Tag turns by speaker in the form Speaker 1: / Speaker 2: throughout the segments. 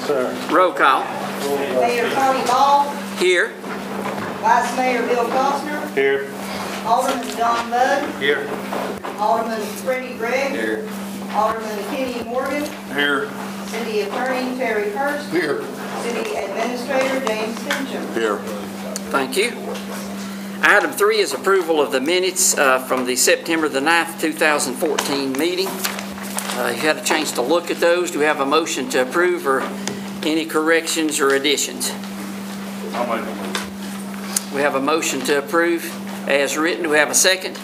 Speaker 1: sir.
Speaker 2: Roll call.
Speaker 3: Mayor Tony Ball,
Speaker 2: Here.
Speaker 3: Vice Mayor Bill Costner,
Speaker 1: Here.
Speaker 3: Alderman John Mudd,
Speaker 1: Here.
Speaker 3: Alderman Freddie Gregg,
Speaker 1: Here.
Speaker 3: Alderman Kenny Morgan,
Speaker 1: Here.
Speaker 3: City Attorney Terry Hurst,
Speaker 1: Here.
Speaker 3: City Administrator James Fincham.
Speaker 1: Here.
Speaker 2: Thank you. Item 3 is approval of the minutes from the September the 9th, 2014 meeting. You had a chance to look at those. Do we have a motion to approve or any corrections or additions?
Speaker 1: I'll make a motion.
Speaker 2: We have a motion to approve as written. Do we have a second?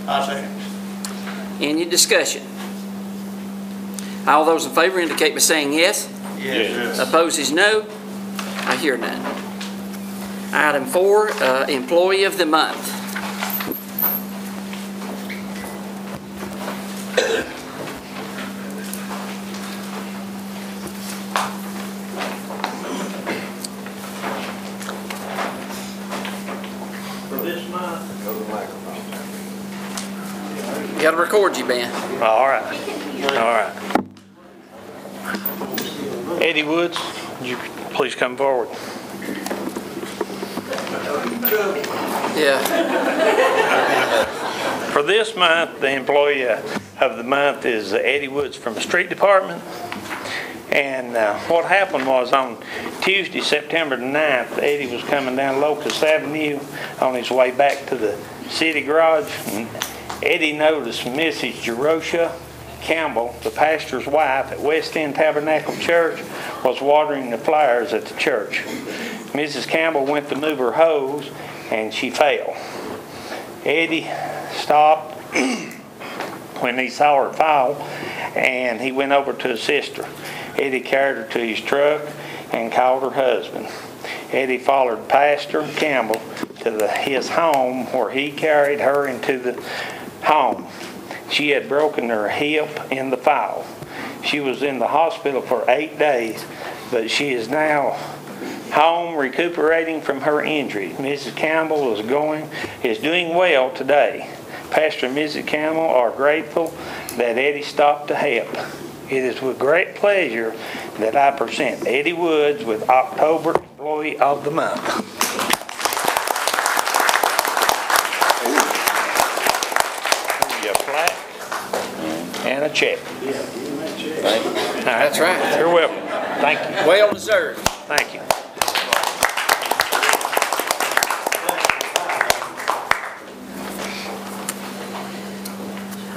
Speaker 1: I second.
Speaker 2: Any discussion? All those in favor indicate by saying yes.
Speaker 1: Yes.
Speaker 2: Opposes no. I hear none. Item 4, Employee of the Month.
Speaker 1: For this month, go to the microphone.
Speaker 2: Got to record you, Ben.
Speaker 4: All right. All right. Eddie Woods, would you please come forward?
Speaker 2: Yeah.
Speaker 4: For this month, the employee of the month is Eddie Woods from the street department. And what happened was on Tuesday, September the 9th, Eddie was coming down Locust Avenue on his way back to the city garage. And Eddie noticed Mrs. Jerosha Campbell, the pastor's wife at West End Tabernacle Church, was watering the flowers at the church. Mrs. Campbell went to move her hose and she fell. Eddie stopped when he saw her fall and he went over to assist her. Eddie carried her to his truck and called her husband. Eddie followed Pastor Campbell to his home where he carried her into the home. She had broken her hip in the fall. She was in the hospital for 8 days, but she is now home recuperating from her injury. Mrs. Campbell is doing well today. Pastor and Mrs. Campbell are grateful that Eddie stopped to help. It is with great pleasure that I present Eddie Woods with October Employee of the Month. A plaque and a check.
Speaker 1: Thank you.
Speaker 2: That's right.
Speaker 4: You're welcome. Thank you.
Speaker 2: Well deserved.
Speaker 4: Thank you.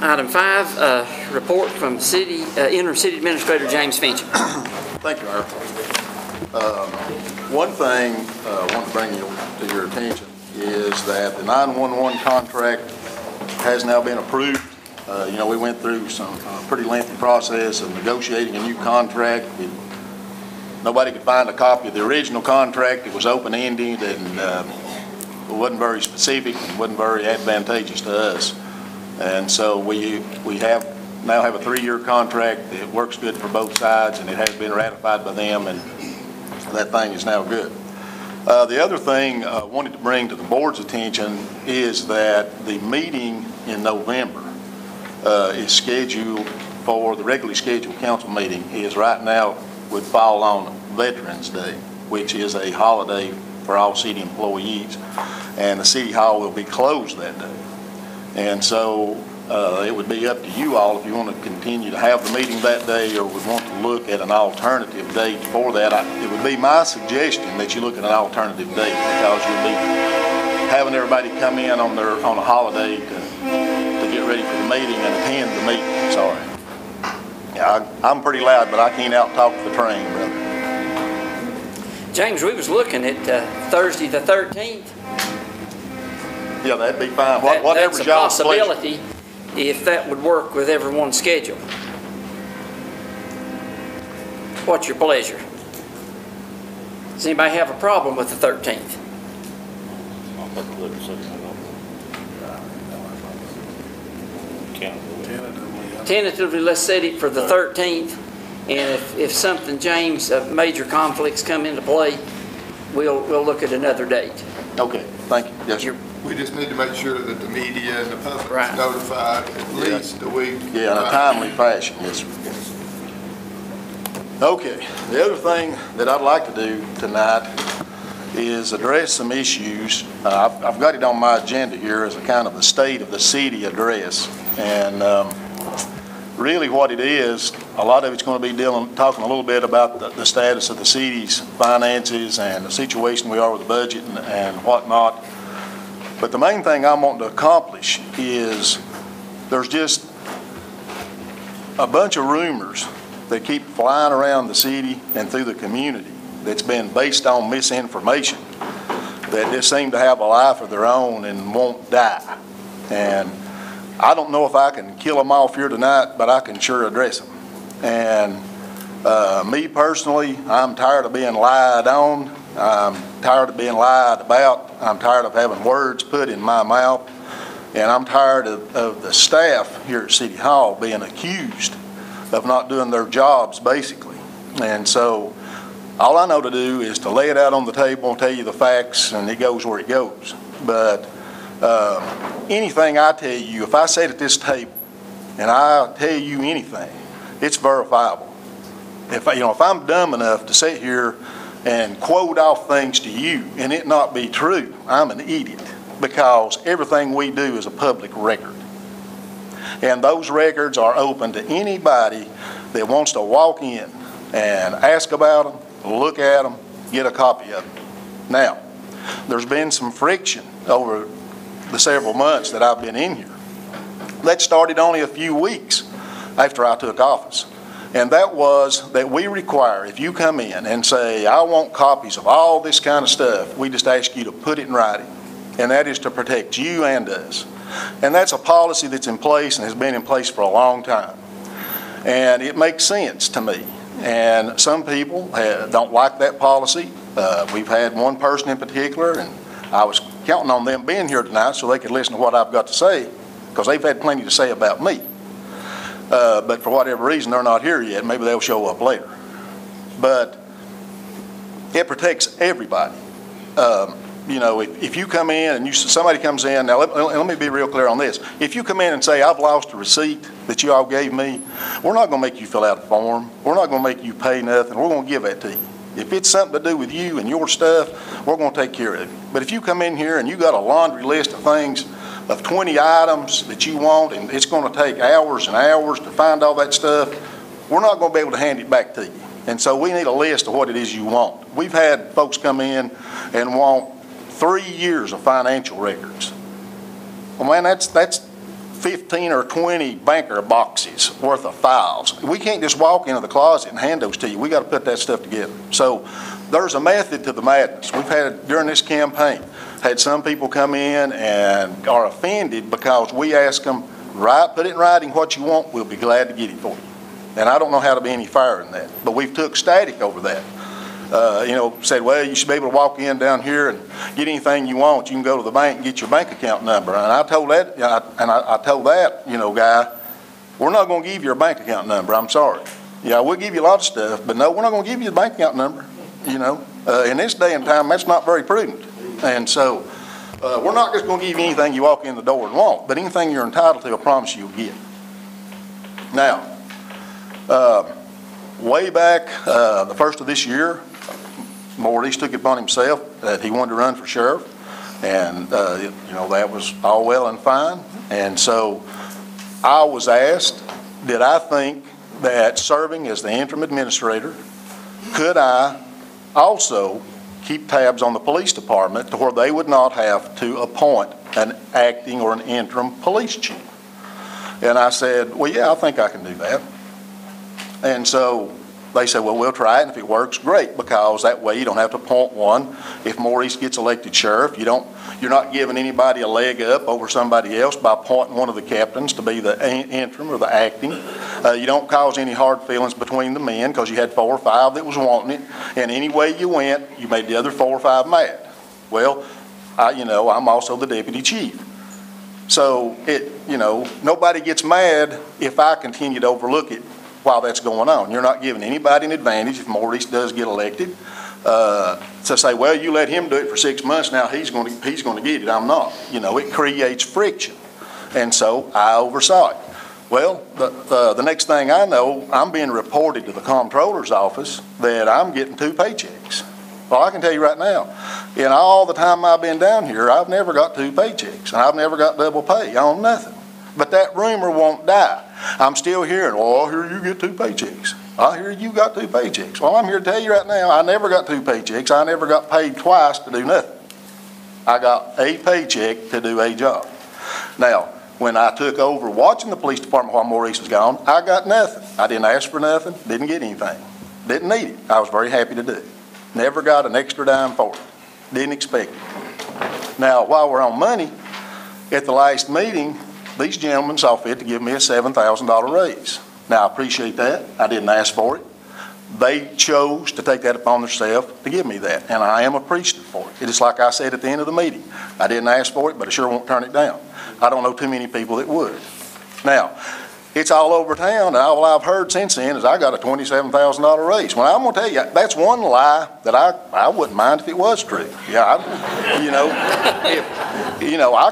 Speaker 2: Item 5, report from Interim City Administrator James Fincham.
Speaker 5: Thank you, Mayor. One thing I want to bring to your attention is that the 911 contract has now been approved. We went through some pretty lengthy process of negotiating a new contract. Nobody could find a copy of the original contract. It was open-ended and it wasn't very specific and wasn't very advantageous to us. And so we now have a 3-year contract. It works good for both sides, and it has been ratified by them, and that thing is now good. The other thing I wanted to bring to the board's attention is that the meeting in November is scheduled for the regularly scheduled council meeting is right now would fall on Veterans Day, which is a holiday for all city employees, and the city hall will be closed that day. And so it would be up to you all if you want to continue to have the meeting that day or would want to look at an alternative date for that. It would be my suggestion that you look at an alternative date because you'll be having everybody come in on a holiday to get ready for the meeting and attend the meeting. Sorry. Yeah, I'm pretty loud, but I can't out-talk the train, brother.
Speaker 2: James, we was looking at Thursday the 13th.
Speaker 5: Yeah, that'd be fine.
Speaker 2: That's a possibility if that would work with everyone's schedule. What's your pleasure? Does anybody have a problem with the 13th? Tentatively, let's set it for the 13th, and if something, James, major conflicts come into play, we'll look at another date.
Speaker 5: Okay, thank you. Yes, sir.
Speaker 6: We just need to make sure that the media and the public
Speaker 2: Right.
Speaker 6: is notified at least a week.
Speaker 5: Yeah, in a timely fashion, yes, sir. Okay, the other thing that I'd like to do tonight is address some issues. I've got it on my agenda here as a kind of a state of the city address. And really what it is, a lot of it's going to be talking a little bit about the status of the city's finances and the situation we are with the budget and whatnot. But the main thing I'm wanting to accomplish is there's just a bunch of rumors that keep flying around the city and through the community that's been based on misinformation that just seem to have a life of their own and won't die. And I don't know if I can kill them off here tonight, but I can sure address them. And me personally, I'm tired of being lied on. I'm tired of being lied about. I'm tired of having words put in my mouth. And I'm tired of the staff here at City Hall being accused of not doing their jobs, basically. And so all I know to do is to lay it out on the table and tell you the facts, and it goes where it goes. But anything I tell you, if I sit at this table and I tell you anything, it's verifiable. If I'm dumb enough to sit here and quote off things to you and it not be true, I'm an idiot, because everything we do is a public record. And those records are open to anybody that wants to walk in and ask about them, look at them, get a copy of them. Now, there's been some friction over the several months that I've been in here. That started only a few weeks after I took office. And that was that we require, if you come in and say, I want copies of all this kind of stuff, we just ask you to put it in writing. And that is to protect you and us. And that's a policy that's in place and has been in place for a long time. And it makes sense to me. And some people don't like that policy. We've had one person in particular, and I was counting on them being here tonight so they could listen to what I've got to say, because they've had plenty to say about me. But for whatever reason, they're not here yet. Maybe they'll show up later. But it protects everybody. If you come in and somebody comes in, now let me be real clear on this. If you come in and say, I've lost a receipt that you all gave me, we're not going to make you fill out a form. We're not going to make you pay nothing. We're going to give that to you. If it's something to do with you and your stuff, we're going to take care of it. But if you come in here and you got a laundry list of things, of 20 items that you want, and it's going to take hours and hours to find all that stuff, we're not going to be able to hand it back to you. And so we need a list of what it is you want. We've had folks come in and want 3 years of financial records. Well, man, that's 15 or 20 banker boxes worth of files. We can't just walk into the closet and hand those to you. We got to put that stuff together. So there's a method to the madness. We've had, during this campaign, had some people come in and are offended because we ask them, put it in writing what you want, we'll be glad to get it for you. And I don't know how to be any fairer than that. But we've took static over that. Said, well, you should be able to walk in down here and get anything you want. You can go to the bank and get your bank account number. And I told that, guy, we're not going to give you your bank account number. I'm sorry. Yeah, we'll give you a lot of stuff, but no, we're not going to give you the bank account number. In this day and time, that's not very prudent. And so we're not just going to give you anything you walk in the door and want, but anything you're entitled to, I promise you'll get. Now, way back the first of this year, Maurice took it upon himself that he wanted to run for sheriff, and that was all well and fine. And so I was asked, did I think that serving as the interim administrator, could I also keep tabs on the police department to where they would not have to appoint an acting or an interim police chief? And I said, well, yeah, I think I can do that. And so they said, well, we'll try it, and if it works, great, because that way you don't have to appoint one. If Maurice gets elected sheriff, you're not giving anybody a leg up over somebody else by appointing one of the captains to be the interim or the acting. You don't cause any hard feelings between the men, because you had 4 or 5 that was wanting it, and any way you went, you made the other 4 or 5 mad. Well, I'm also the deputy chief. So nobody gets mad if I continue to overlook it while that's going on. You're not giving anybody an advantage if Maurice does get elected. To say, well, you let him do it for 6 months, now he's going to get it. I'm not. It creates friction. And so I oversaw it. Well, the next thing I know, I'm being reported to the comptroller's office that I'm getting 2 paychecks. Well, I can tell you right now, in all the time I've been down here, I've never got 2 paychecks, and I've never got double pay on nothing. But that rumor won't die. I'm still hearing, well, I hear you get 2 paychecks. I hear you got 2 paychecks. Well, I'm here to tell you right now, I never got 2 paychecks. I never got paid twice to do nothing. I got a paycheck to do a job. Now, when I took over watching the police department while Maurice was gone, I got nothing. I didn't ask for nothing, didn't get anything. Didn't need it. I was very happy to do it. Never got an extra dime for it. Didn't expect it. Now, while we're on money, at the last meeting, these gentlemen saw fit to give me a $7,000 raise. Now, I appreciate that. I didn't ask for it. They chose to take that upon themselves to give me that, and I am appreciative for it. It is like I said at the end of the meeting. I didn't ask for it, but I sure won't turn it down. I don't know too many people that would. Now, it's all over town, and all I've heard since then is I got a $27,000 raise. Well, I'm going to tell you, that's one lie that I wouldn't mind if it was true. Yeah, I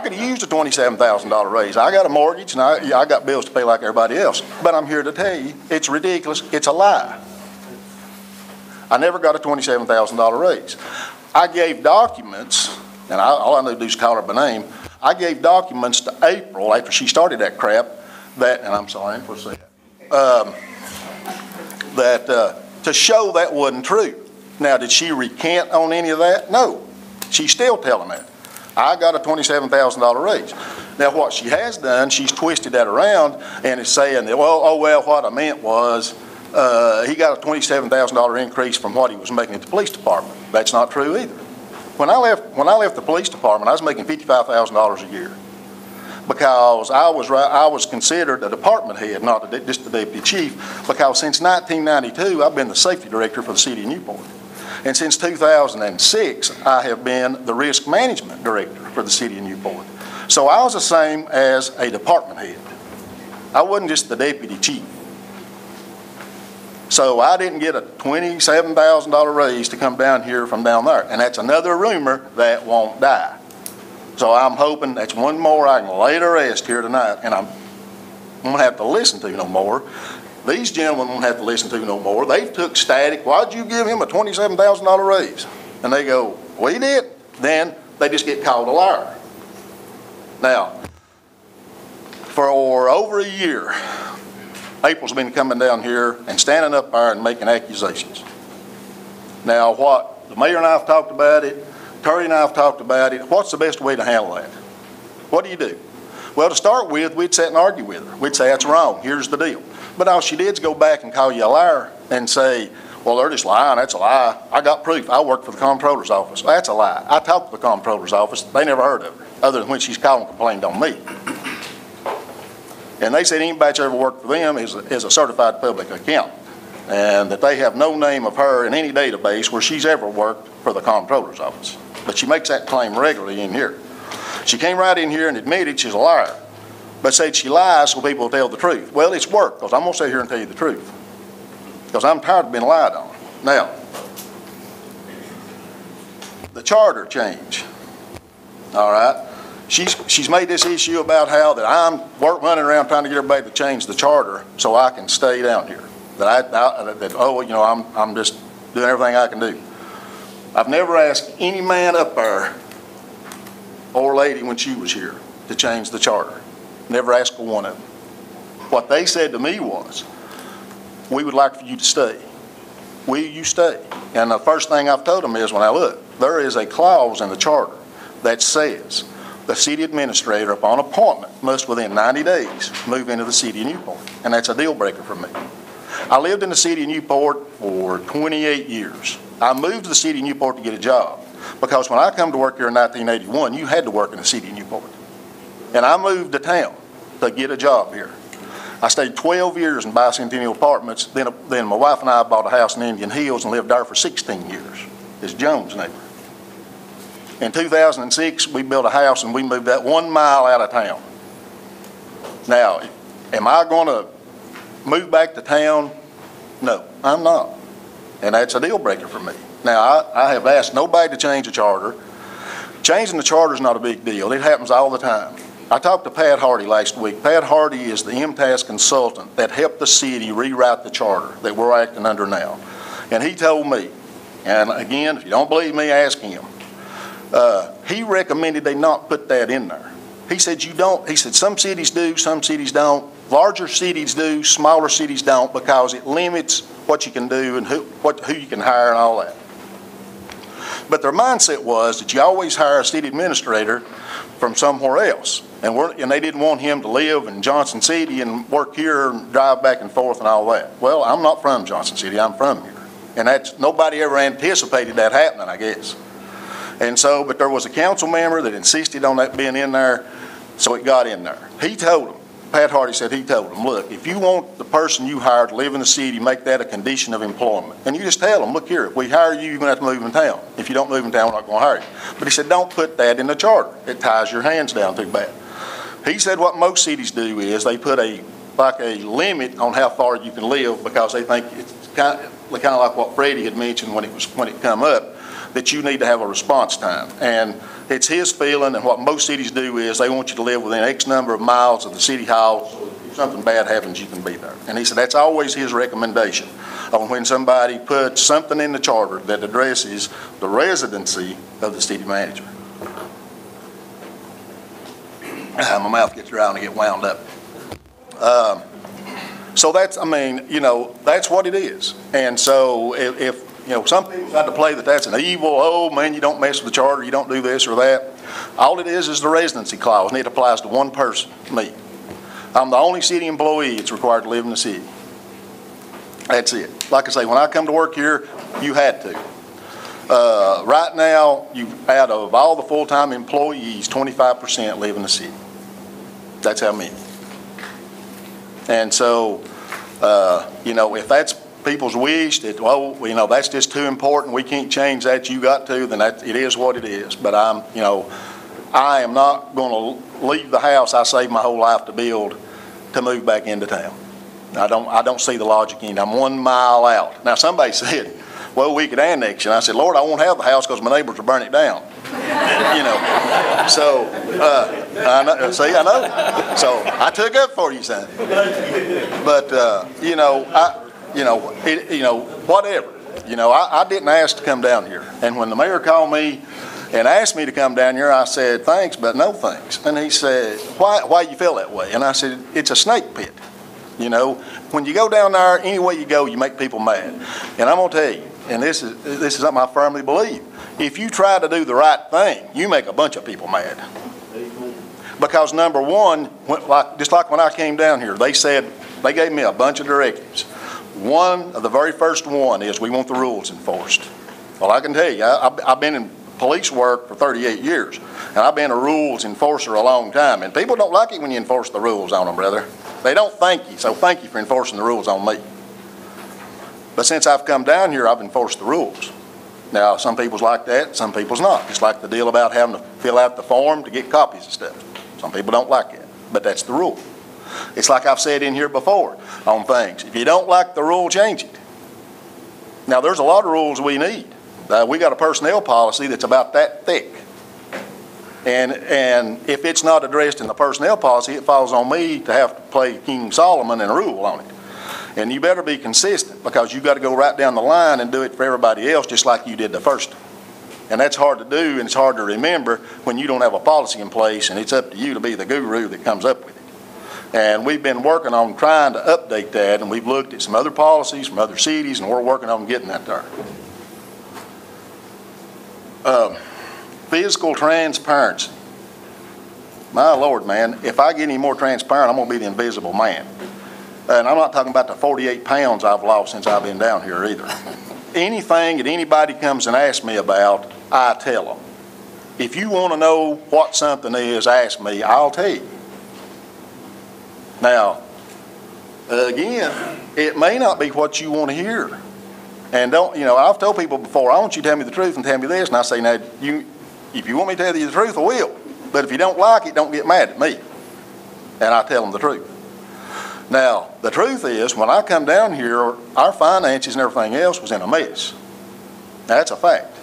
Speaker 5: could have used a $27,000 raise. I got a mortgage, and I got bills to pay like everybody else. But I'm here to tell you, it's ridiculous. It's a lie. I never got a $27,000 raise. I gave documents, and all I need to do is call her by name. I gave documents to April after she started that crap that, and I'm sorry, what's that? To show that wasn't true. Now, did she recant on any of that? No. She's still telling that. I got a $27,000 raise. Now, what she has done, she's twisted that around and is saying that, well, what I meant was he got a $27,000 increase from what he was making at the police department. That's not true either. When I left the police department, I was making $55,000 a year because I was considered a department head, not just the deputy chief, because since 1992, I've been the safety director for the city of Newport. And since 2006, I have been the risk management director for the city of Newport. So I was the same as a department head. I wasn't just the deputy chief. So I didn't get a $27,000 raise to come down here from down there. And that's another rumor that won't die. So I'm hoping that's one more I can lay to rest here tonight, and I won't have to listen to no more. These gentlemen won't have to listen to no more. They've took static. Why'd you give him a $27,000 raise? And they go, we did. Then they just get called a liar. Now, for over a year, April's been coming down here and standing up there and making accusations. Now, what the mayor and I have talked about it, Terry and I have talked about it. What's the best way to handle that? What do you do? Well, to start with, we'd sit and argue with her. We'd say, that's wrong. Here's the deal. But all she did is go back and call you a liar and say, well, they're just lying. That's a lie. I got proof. I work for the comptroller's office. That's a lie. I talked to the comptroller's office. They never heard of her, other than when she's called and complained on me. And they said anybody that's ever worked for them is a certified public accountant, and that they have no name of her in any database where she's ever worked for the comptroller's office. But she makes that claim regularly in here. She came right in here and admitted she's a liar, but said she lies so people will tell the truth. Well, it's work, because I'm going to sit here and tell you the truth, because I'm tired of being lied on. Now, the charter change, all right? She's made this issue about how that I'm running around trying to get everybody to change the charter so I can stay down here. I'm just doing everything I can do. I've never asked any man up there or lady when she was here to change the charter. Never asked for one of them. What they said to me was, we would like for you to stay. Will you stay? And the first thing I've told them is, when I look, there is a clause in the charter that says the city administrator, upon appointment, must within 90 days move into the city of Newport. And that's a deal breaker for me. I lived in the city of Newport for 28 years. I moved to the city of Newport to get a job, because when I come to work here in 1981, you had to work in the city of Newport. And I moved to town to get a job here. I stayed 12 years in Bicentennial Apartments. Then my wife and I bought a house in Indian Hills and lived there for 16 years. It's Jones' neighbor. In 2006, we built a house and we moved that 1 mile out of town. Now, am I going to move back to town? No, I'm not. And that's a deal breaker for me. Now, I have asked nobody to change the charter. Changing the charter is not a big deal. It happens all the time. I talked to Pat Hardy last week. Pat Hardy is the MTAS consultant that helped the city rewrite the charter that we're acting under now. And he told me, and again, if you don't believe me, ask him. He recommended they not put that in there. He said he said some cities do, some cities don't. Larger cities do, smaller cities don't, because it limits what you can do and who you can hire and all that. But their mindset was that you always hire a city administrator from somewhere else. And they didn't want him to live in Johnson City and work here and drive back and forth and all that. Well, I'm not from Johnson City, I'm from here. And nobody ever anticipated that happening, I guess. And so, but there was a council member that insisted on that being in there, so it got in there. He told them, Pat Hardy said he told them, look, if you want the person you hire to live in the city, make that a condition of employment. And you just tell them, look here, if we hire you, you're going to have to move in town. If you don't move in town, we're not going to hire you. But he said, don't put that in the charter. It ties your hands down too bad. He said what most cities do is they put a limit on how far you can live, because they think it's kind of like what Freddie had mentioned when it come up, that you need to have a response time. And it's his feeling, and what most cities do is they want you to live within X number of miles of the city hall, so if something bad happens, you can be there. And he said that's always his recommendation on when somebody puts something in the charter that addresses the residency of the city manager. My mouth gets dry and I get wound up. So that's, I mean, you know, that's what it is. And so if you know, some people try to play that that's an evil, oh man, you don't mess with the charter, you don't do this or that. All it is the residency clause, and it applies to one person, me. I'm the only city employee that's required to live in the city. That's it. Like I say, when I come to work here, you had to. Right now, out of all the full-time employees, 25% live in the city. That's how many. And so, you know, if that's people's wish that, well, you know, that's just too important, we can't change that, you got to, then it is what it is. But I am not going to leave the house I saved my whole life to build to move back into town. I don't see the logic in it. I'm 1 mile out. Now somebody said, well, we could annex it. And I said, Lord, I won't have the house because my neighbors will burn it down. You know, so I know. So I took up for you, son. But whatever. You know, I didn't ask to come down here. And when the mayor called me and asked me to come down here, I said, thanks, but no thanks. And he said, why you feel that way? And I said, it's a snake pit. You know, when you go down there, any way you go, you make people mad. And I'm going to tell you, and this is something I firmly believe, if you try to do the right thing, you make a bunch of people mad. Because number one, just like when I came down here, they gave me a bunch of directives. One of the very first one is we want the rules enforced. Well, I can tell you, I've been in police work for 38 years, and I've been a rules enforcer a long time, and people don't like it when you enforce the rules on them, brother. They don't thank you, so thank you for enforcing the rules on me. But since I've come down here, I've enforced the rules. Now, some people's like that, some people's not. It's like the deal about having to fill out the form to get copies of stuff. Some people don't like it, but that's the rule. It's like I've said in here before on things. If you don't like the rule, change it. Now, there's a lot of rules we need. We got a personnel policy that's about that thick. And if it's not addressed in the personnel policy, it falls on me to have to play King Solomon and rule on it. And you better be consistent, because you got to go right down the line and do it for everybody else just like you did the first time. And that's hard to do, and it's hard to remember when you don't have a policy in place, and it's up to you to be the guru that comes up with it. And we've been working on trying to update that, and we've looked at some other policies from other cities, and we're working on getting that there. Physical transparency. My Lord, man, if I get any more transparent, I'm going to be the invisible man. And I'm not talking about the 48 pounds I've lost since I've been down here either. Anything that anybody comes and asks me about, I tell them. If you want to know what something is, ask me, I'll tell you. Now, again, it may not be what you want to hear. And I've told people before, I want you to tell me the truth and tell me this. And I say, now, if you want me to tell you the truth, I will. But if you don't like it, don't get mad at me. And I tell them the truth. Now, the truth is, when I come down here, our finances and everything else was in a mess. That's a fact.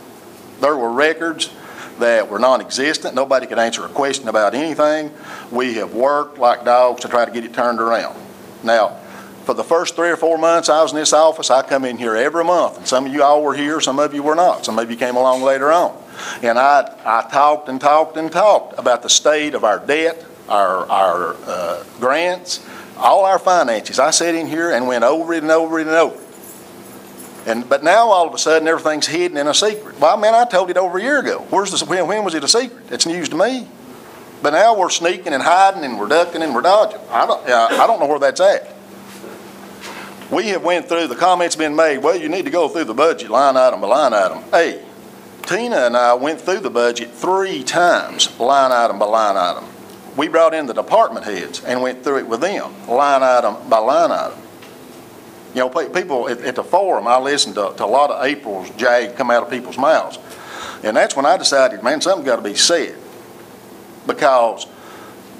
Speaker 5: There were records that were non-existent. Nobody could answer a question about anything. We have worked like dogs to try to get it turned around. Now, for the first 3 or 4 months I was in this office, I come in here every month, and some of you all were here, some of you were not. Some of you came along later on. And I talked and talked and talked about the state of our debt, our grants, all our finances. I sat in here and went over it and over it and over it. But now all of a sudden everything's hidden in a secret. Well, man, I told it over a year ago. When was it a secret? It's news to me. But now we're sneaking and hiding and we're ducking and we're dodging. I don't know where that's at. We have went through, the comments been made, well, you need to go through the budget line item by line item. Hey, Tina and I went through the budget 3 times, line item by line item. We brought in the department heads and went through it with them, line item by line item. You know, people at the forum, I listened to a lot of April's jag come out of people's mouths. And that's when I decided, man, something's got to be said. Because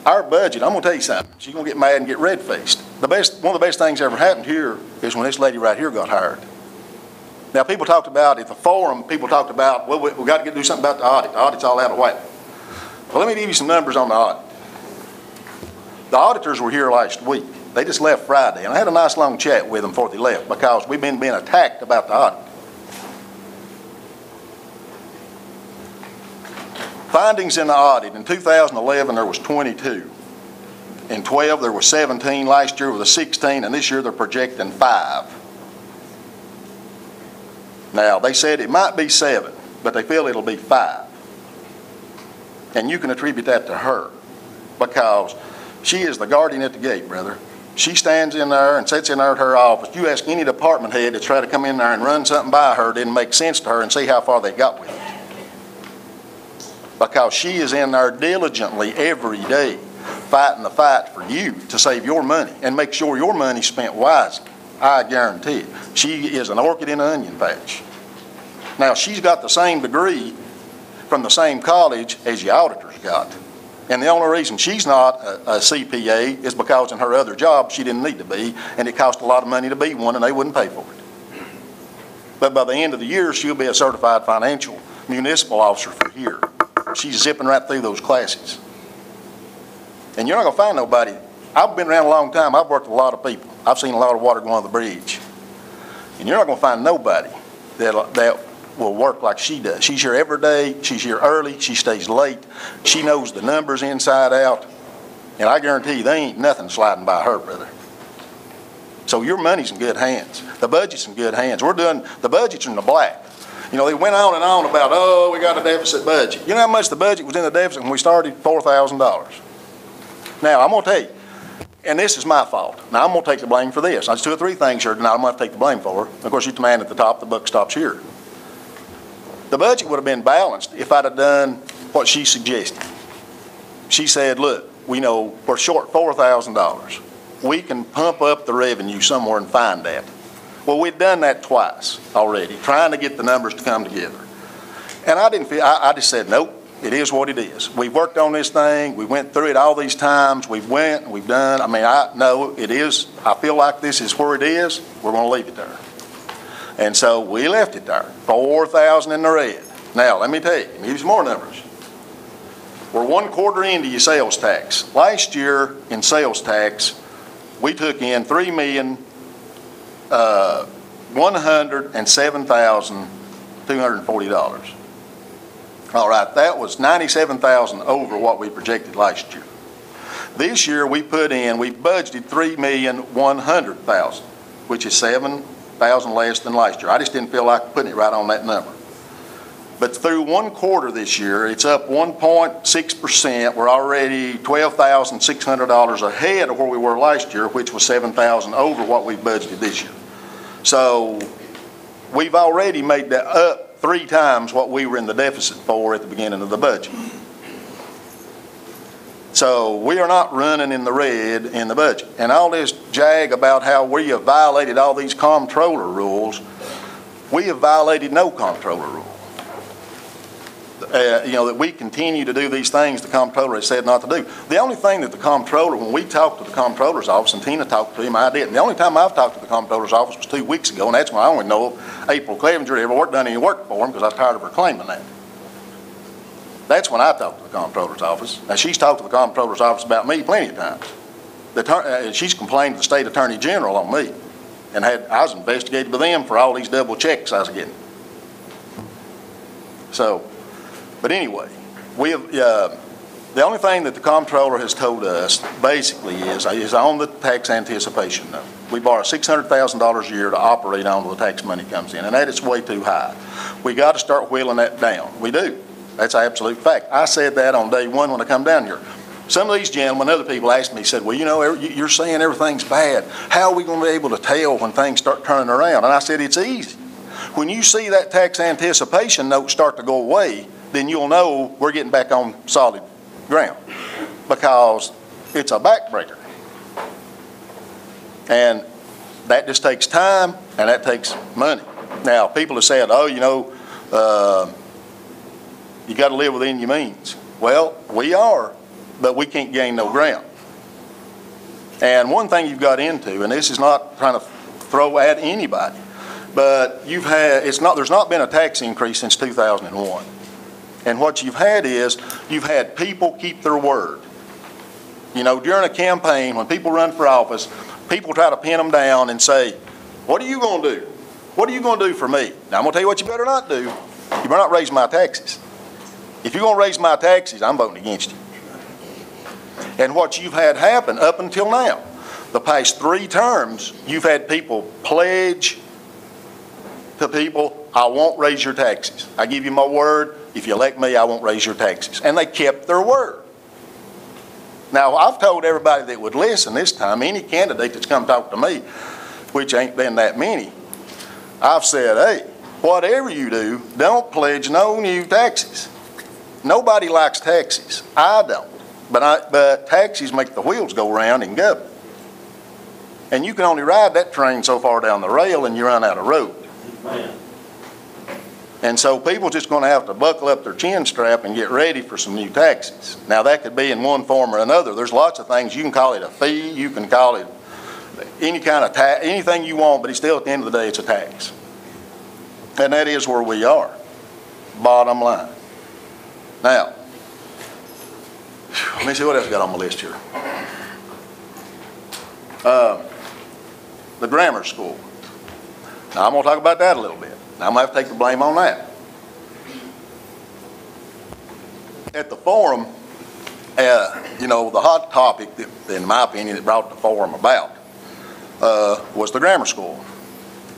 Speaker 5: our budget, I'm going to tell you something. She's going to get mad and get red-faced. One of the best things ever happened here is when this lady right here got hired. Now, people talked about, at the forum, people talked about, well, we got to do something about the audit. The audit's all out of whack. Well, let me give you some numbers on the audit. The auditors were here last week. They just left Friday, and I had a nice long chat with them before they left because we've been being attacked about the audit. Findings in the audit, in 2011 there was 22. In 12 there was 17, last year was 16, and this year they're projecting 5. Now, they said it might be 7, but they feel it'll be 5. And you can attribute that to her because she is the guardian at the gate, brother. She stands in there and sits in there at her office. You ask any department head to try to come in there and run something by her, it didn't make sense to her, and see how far they got with it. Because she is in there diligently every day fighting the fight for you to save your money and make sure your money's spent wisely. I guarantee it. She is an orchid in an onion patch. Now, she's got the same degree from the same college as the auditors got. And the only reason she's not a CPA is because in her other job she didn't need to be, and it cost a lot of money to be one, and they wouldn't pay for it. But by the end of the year, she'll be a certified financial municipal officer for here. She's zipping right through those classes. And you're not going to find nobody. I've been around a long time. I've worked with a lot of people. I've seen a lot of water go on the bridge. And you're not going to find nobody that will work like she does. She's here every day. She's here early. She stays late. She knows the numbers inside out. And I guarantee you, there ain't nothing sliding by her, brother. So your money's in good hands. The budget's in good hands. The budget's in the black. You know, they went on and on about, oh, we got a deficit budget. You know how much the budget was in the deficit when we started? $4,000. Now, I'm going to tell you, and this is my fault. Now, I'm going to take the blame for this. There's 2 or 3 things here tonight I'm going to take the blame for. Of course, you're the man at the top. The buck stops here. The budget would have been balanced if I'd have done what she suggested. She said, look, we know we're short $4,000. We can pump up the revenue somewhere and find that. Well, we'd done that twice already, trying to get the numbers to come together. And I just said, nope, it is what it is. We've worked on this thing. We went through it all these times. We've done. I mean, I know it is. I feel like this is where it is. We're going to leave it there. And so we left it there, 4,000 in the red. Now, let me tell you, give you some more numbers. We're 1 quarter into your sales tax. Last year in sales tax, we took in $107,240. All right, that was $97,000 over what we projected last year. This year we budgeted $3,100,000, which is $7,000 less than last year. I just didn't feel like putting it right on that number. But through 1 quarter this year, it's up 1.6%. We're already $12,600 ahead of where we were last year, which was $7,000 over what we budgeted this year. So we've already made that up 3 times what we were in the deficit for at the beginning of the budget. So we are not running in the red in the budget. And all this jag about how we have violated all these comptroller rules, we have violated no comptroller rule. That we continue to do these things the comptroller has said not to do. The only thing that the comptroller, when we talked to the comptroller's office, and Tina talked to him, I didn't. The only time I've talked to the comptroller's office was 2 weeks ago, and that's when I only know April Clevenger ever done any work for him because I was tired of her claiming that. That's when I talked to the comptroller's office. Now, she's talked to the comptroller's office about me plenty of times. She's complained to the state attorney general on me. And I was investigated by them for all these double checks I was getting. So, but anyway, the only thing that the comptroller has told us basically is on the tax anticipation note. We borrow $600,000 a year to operate on till the tax money comes in, and that is way too high. We got to start wheeling that down. We do. That's an absolute fact. I said that on day one when I come down here. Some of these gentlemen, other people asked me, said, well, you know, you're saying everything's bad. How are we going to be able to tell when things start turning around? And I said, it's easy. When you see that tax anticipation note start to go away, then you'll know we're getting back on solid ground, because it's a backbreaker. And that just takes time, and that takes money. Now, people have said, oh, you know, you got to live within your means. Well, we are, but we can't gain no ground. And one thing you've got into, and this is not trying to throw at anybody, but there's not been a tax increase since 2001. And what you've had is, you've had people keep their word. You know, during a campaign, when people run for office, people try to pin them down and say, what are you going to do? What are you going to do for me? Now, I'm going to tell you what you better not do. You better not raise my taxes. If you're going to raise my taxes, I'm voting against you. And what you've had happen up until now, the past 3 terms, you've had people pledge to people, I won't raise your taxes. I give you my word. If you elect me, I won't raise your taxes. And they kept their word. Now, I've told everybody that would listen this time, any candidate that's come talk to me, which ain't been that many, I've said, hey, whatever you do, don't pledge no new taxes. Nobody likes taxes. I don't. But taxes make the wheels go round and go. And you can only ride that train so far down the rail and you run out of road.
Speaker 1: Man.
Speaker 5: And so people just going to have to buckle up their chin strap and get ready for some new taxes. Now, that could be in one form or another. There's lots of things. You can call it a fee. You can call it any kind of tax, anything you want, but it's still, at the end of the day, it's a tax. And that is where we are, bottom line. Now, let me see what else I got on my list here. The grammar school. Now, I'm going to talk about that a little bit. Now, I'm going to have to take the blame on that. At the forum, you know, the hot topic, that, in my opinion, that brought the forum about was the grammar school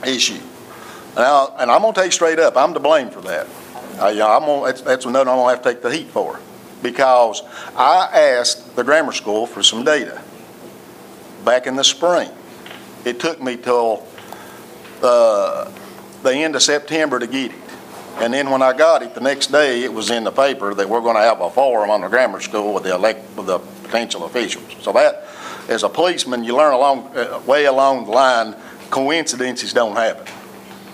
Speaker 5: issue. Now, and I'm going to tell you straight up, I'm to blame for that. That's another I'm going to have to take the heat for. Because I asked the grammar school for some data back in the spring. It took me till the end of September to get it. And then when I got it, the next day it was in the paper that we're going to have a forum on the grammar school with the potential officials. So that, as a policeman, you learn way along the line, coincidences don't happen.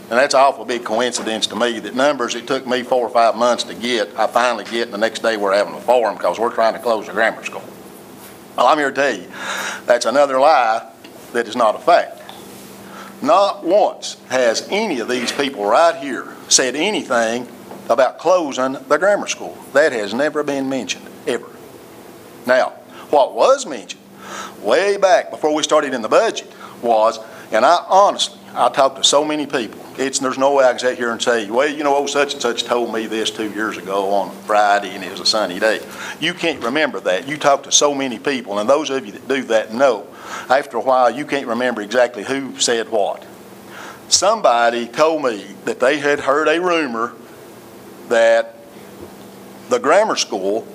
Speaker 5: And that's an awful big coincidence to me that numbers it took me 4 or 5 months to get, I finally get, and the next day we're having a forum because we're trying to close the grammar school. Well, I'm here to tell you, that's another lie that is not a fact. Not once has any of these people right here said anything about closing the grammar school. That has never been mentioned, ever. Now, what was mentioned way back before we started in the budget was, and I talked to so many people, there's no way I can sit here and say, well, you know, such and such told me this 2 years ago on Friday and it was a sunny day. You can't remember that. You talk to so many people, and those of you that do that know, after a while you can't remember exactly who said what. Somebody told me that they had heard a rumor that the grammar school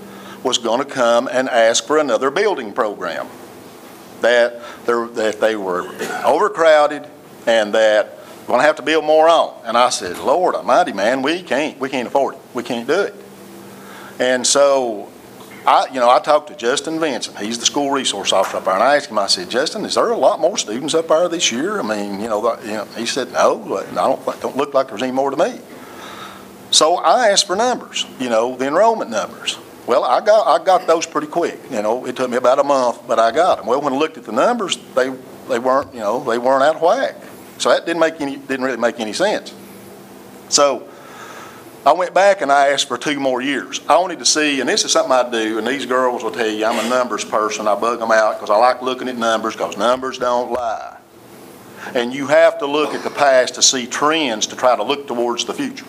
Speaker 5: was going to come and ask for another building program, that they were overcrowded and that we're going to have to build more on. And I said, Lord Almighty, man, we can't afford it. We can't do it. And so I talked to Justin Vincent. He's the school resource officer up there, and I asked him, I said, Justin, is there a lot more students up there this year? I mean, he said, no, don't look like there's any more to me. So I asked for numbers, the enrollment numbers. Well, I got those pretty quick. It took me about a month, but I got them. Well, when I looked at the numbers, they weren't out of whack. So that didn't really make any sense. So I went back and I asked for 2 more years. I wanted to see, and this is something I do, and these girls will tell you I'm a numbers person. I bug them out because I like looking at numbers because numbers don't lie. And you have to look at the past to see trends to try to look towards the future.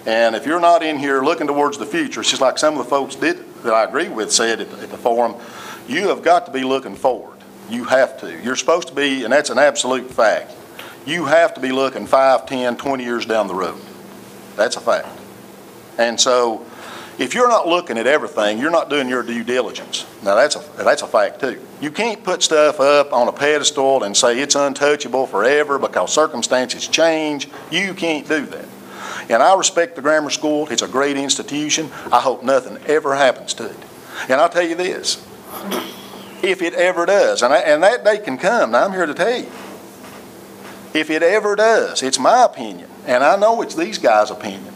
Speaker 5: And if you're not in here looking towards the future, it's just like some of the folks that I agree with said at the forum, you have got to be looking forward. You have to. You're supposed to be, and that's an absolute fact, you have to be looking 5, 10, 20 years down the road. That's a fact. And so if you're not looking at everything, you're not doing your due diligence. Now that's a fact too. You can't put stuff up on a pedestal and say it's untouchable forever because circumstances change. You can't do that. And I respect the grammar school. It's a great institution. I hope nothing ever happens to it. And I'll tell you this, if it ever does, and that day can come, now I'm here to tell you, if it ever does, it's my opinion, and I know it's these guys' opinion,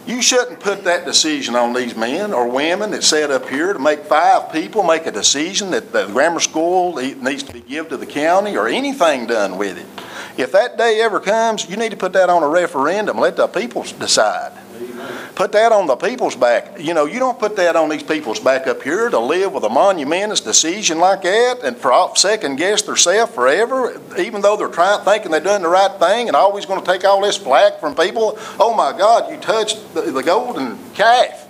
Speaker 5: you shouldn't put that decision on these men or women that sat up here to make 5 people make a decision that the grammar school needs to be given to the county or anything done with it. If that day ever comes, you need to put that on a referendum. Let the people decide. Put that on the people's back. You know, you don't put that on these people's back up here to live with a monumentous decision like that and for second guess themselves forever, even though they're thinking they're doing the right thing and always going to take all this flack from people. Oh my God, you touched the golden calf.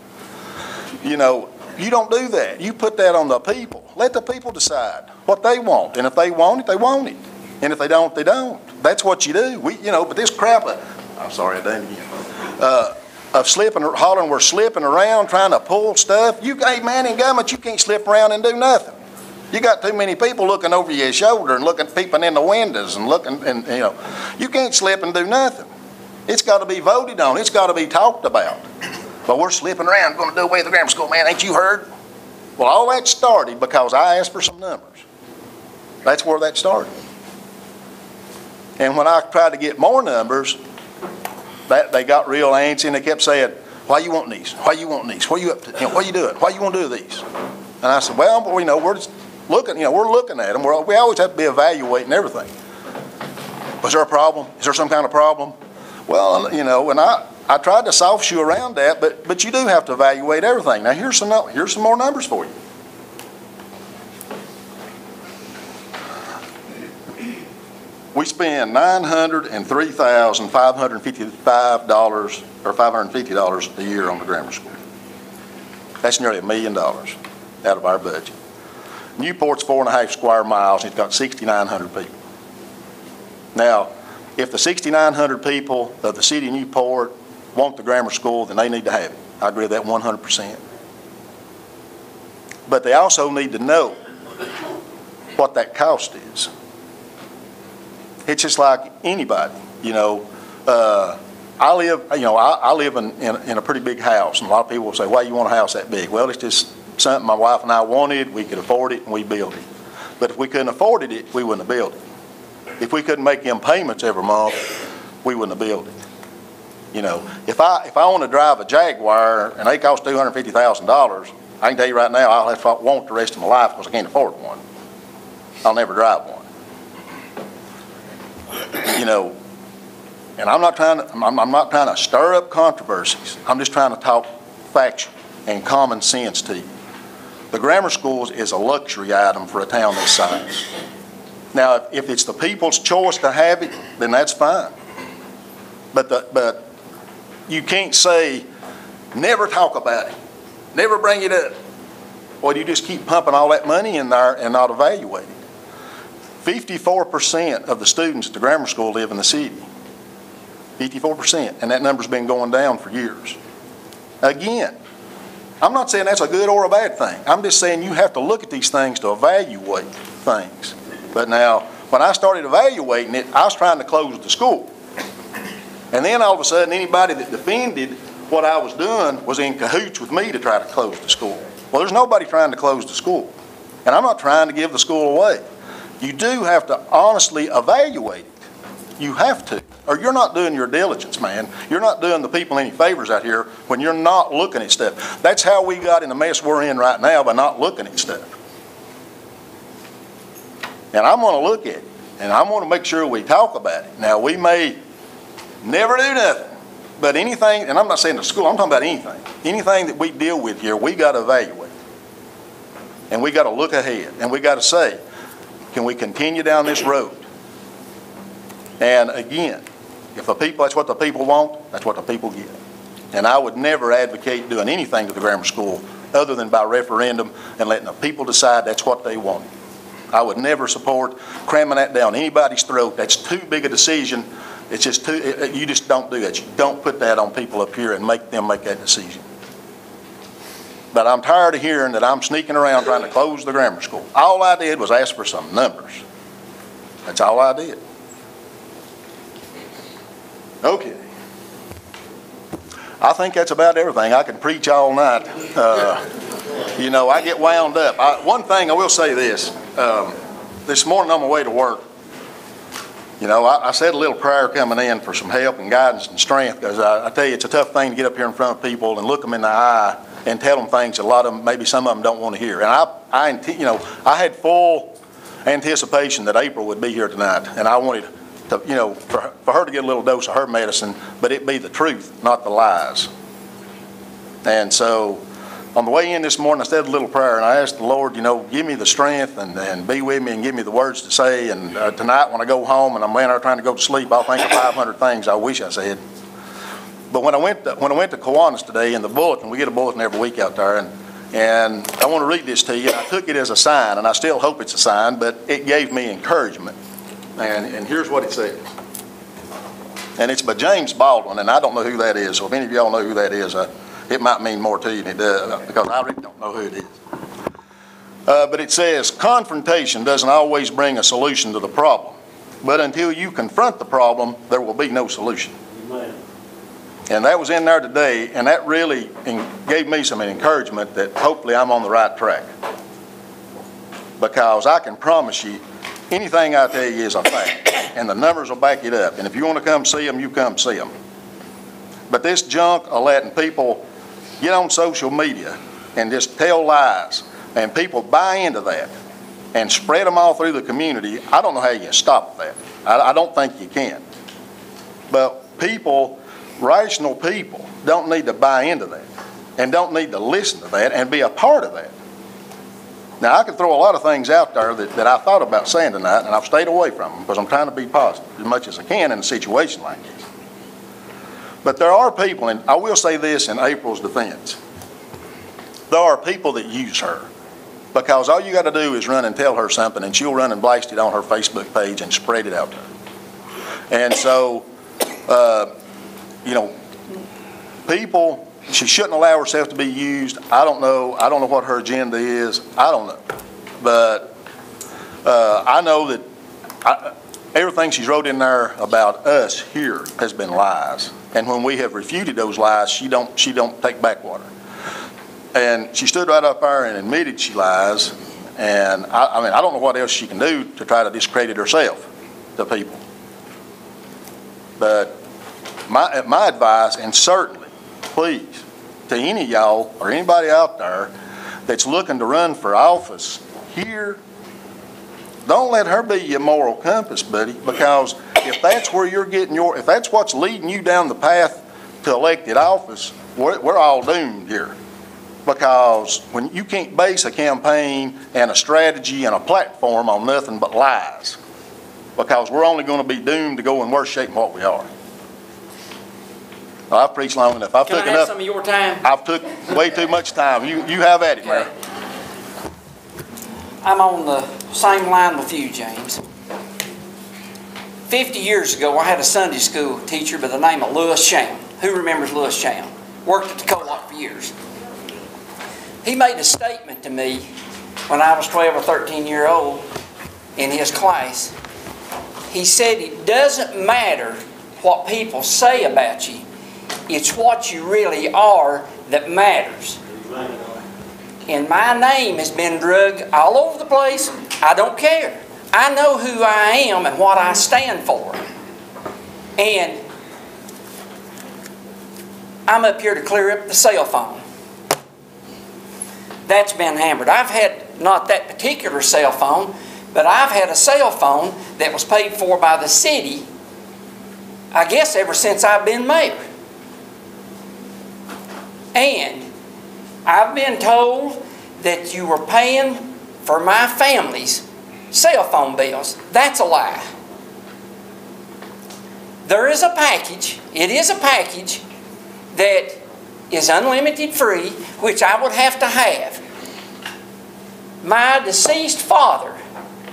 Speaker 5: You know, you don't do that. You put that on the people. Let the people decide what they want. And if they want it, they want it. And if they don't, they don't. That's what you do. But this crap, I'm sorry, I done it again. Of hollering, we're slipping around trying to pull stuff. Hey man, in government, you can't slip around and do nothing. You got too many people looking over your shoulder and peeping in the windows and looking, and you can't slip and do nothing. It's got to be voted on. It's got to be talked about. But we're slipping around, going to do away with the grammar school, man. Ain't you heard? Well, all that started because I asked for some numbers. That's where that started. And when I tried to get more numbers, they got real antsy and they kept saying, why you want these? Why you want these? What are you up to? What are you doing? Why you want to do these? And I said, well, we're just looking, we're looking at them. We always have to be evaluating everything. Was there a problem? Is there some kind of problem? Well, and I tried to soft shoe around that, but you do have to evaluate everything. Now here's some more numbers for you. We spend $903,555 or $550 a year on the grammar school. That's nearly $1 million out of our budget. Newport's 4.5 square miles, and it's got 6,900 people. Now, if the 6,900 people of the city of Newport want the grammar school, then they need to have it. I agree with that 100%. But they also need to know what that cost is. It's just like anybody, I live in a pretty big house, and a lot of people will say, why do you want a house that big? Well, it's just something my wife and I wanted, we could afford it, and we built it. But if we couldn't afford it, we wouldn't have built it. If we couldn't make them payments every month, we wouldn't have built it. If I want to drive a Jaguar and they cost $250,000, I can tell you right now, I'll have to want the rest of my life because I can't afford one. I'll never drive one. And I'm not trying to stir up controversies. I'm just trying to talk factual and common sense to you. The grammar schools is a luxury item for a town this size. Now, if it's the people's choice to have it, then that's fine. But you can't say, never talk about it, never bring it up. Or you just keep pumping all that money in there and not evaluate it. 54% of the students at the grammar school live in the city. 54%, and that number's been going down for years. Again, I'm not saying that's a good or a bad thing. I'm just saying you have to look at these things to evaluate things. But now, when I started evaluating it, I was trying to close the school. And then all of a sudden, anybody that defended what I was doing was in cahoots with me to try to close the school. Well, there's nobody trying to close the school. And I'm not trying to give the school away. You do have to honestly evaluate it. You have to. Or you're not doing your diligence, man. You're not doing the people any favors out here when you're not looking at stuff. That's how we got in the mess we're in right now, by not looking at stuff. And I'm going to look at it, and I'm going to make sure we talk about it. Now, we may never do nothing, But anything, and I'm not saying the school, I'm talking about anything. Anything that we deal with here, we got to evaluate. And we got to look ahead. And we got to say, can we continue down this road? And again, if the people, that's what the people want, that's what the people get. And I would never advocate doing anything to the grammar school other than by referendum and letting the people decide that's what they want. I would never support cramming that down anybody's throat. That's too big a decision. It's just too, you just don't do that. You don't put that on people up here and make them make that decision. But I'm tired of hearing that I'm sneaking around trying to close the grammar school. All I did was ask for some numbers. That's all I did. Okay. I think that's about everything. I can preach all night. You know, I get wound up. One thing I will say this morning on my way to work, you know, I said a little prayer coming in for some help and guidance and strength, because I tell you, it's a tough thing to get up here in front of people and look them in the eye and tell them things a lot of them, maybe some of them don't want to hear. And I had full anticipation that April would be here tonight, and I wanted to, you know, for her to get a little dose of her medicine, but it be the truth, not the lies. And so on the way in this morning, I said a little prayer, and I asked the Lord, you know, give me the strength and be with me and give me the words to say. And tonight when I go home and I'm laying there trying to go to sleep, I'll think of 500 things I wish I said. But when I went to Kiwanis today in the bulletin, we get a bulletin every week out there, and I want to read this to you. I took it as a sign, and I still hope it's a sign, but it gave me encouragement. And here's what it said. And it's by James Baldwin, and I don't know who that is. So if any of y'all know who that is, it might mean more to you than it does, because I really don't know who it is. But it says, confrontation doesn't always bring a solution to the problem. But until you confront the problem, there will be no solution.
Speaker 1: Amen.
Speaker 5: And that was in there today, and that really gave me some encouragement that hopefully I'm on the right track. Because I can promise you, anything I tell you is a fact, and the numbers will back it up. And if you want to come see them, you come see them. But this junk of letting people get on social media and just tell lies, and people buy into that and spread them all through the community, I don't know how you stop that. I don't think you can. But people, rational people, don't need to buy into that and don't need to listen to that and be a part of that. Now, I could throw a lot of things out there that I thought about saying tonight, and I've stayed away from them because I'm trying to be positive as much as I can in a situation like this. But there are people, and I will say this in April's defense, there are people that use her, because all you got to do is run and tell her something, and she'll run and blast it on her Facebook page and spread it out there. And so, you know, people, she shouldn't allow herself to be used. I don't know what her agenda is. I don't know. But I know that everything she's wrote in there about us here has been lies. And when we have refuted those lies, she don't take back water. And she stood right up there and admitted she lies. And I mean, I don't know what else she can do to try to discredit herself to people. But my advice, and certainly, please, to any of y'all or anybody out there that's looking to run for office here, don't let her be your moral compass, buddy, because if that's where you're getting if that's what's leading you down the path to elected office, we're all doomed here. Because when you can't base a campaign and a strategy and a platform on nothing but lies, because we're only going to be doomed to go in worse shape than what we are. I've preached long enough. I've
Speaker 2: Can
Speaker 5: took
Speaker 2: I have
Speaker 5: enough.
Speaker 2: some of your time?
Speaker 5: I've took way too much time. You have at it, man.
Speaker 2: I'm on the same line with you, James. 50 years ago, I had a Sunday school teacher by the name of Lewis Chown. Who remembers Lewis Chown? Worked at the co-op for years. He made a statement to me when I was 12 or 13 years old in his class. He said, it doesn't matter what people say about you. It's what you really are that matters. And my name has been drug all over the place. I don't care. I know who I am and what I stand for. And I'm up here to clear up the cell phone. That's been hammered. I've had not that particular cell phone, but I've had a cell phone that was paid for by the city, I guess ever since I've been mayor. And I've been told that you were paying for my family's cell phone bills. That's a lie. There is a package, it is a package that is unlimited free, which I would have to have. My deceased father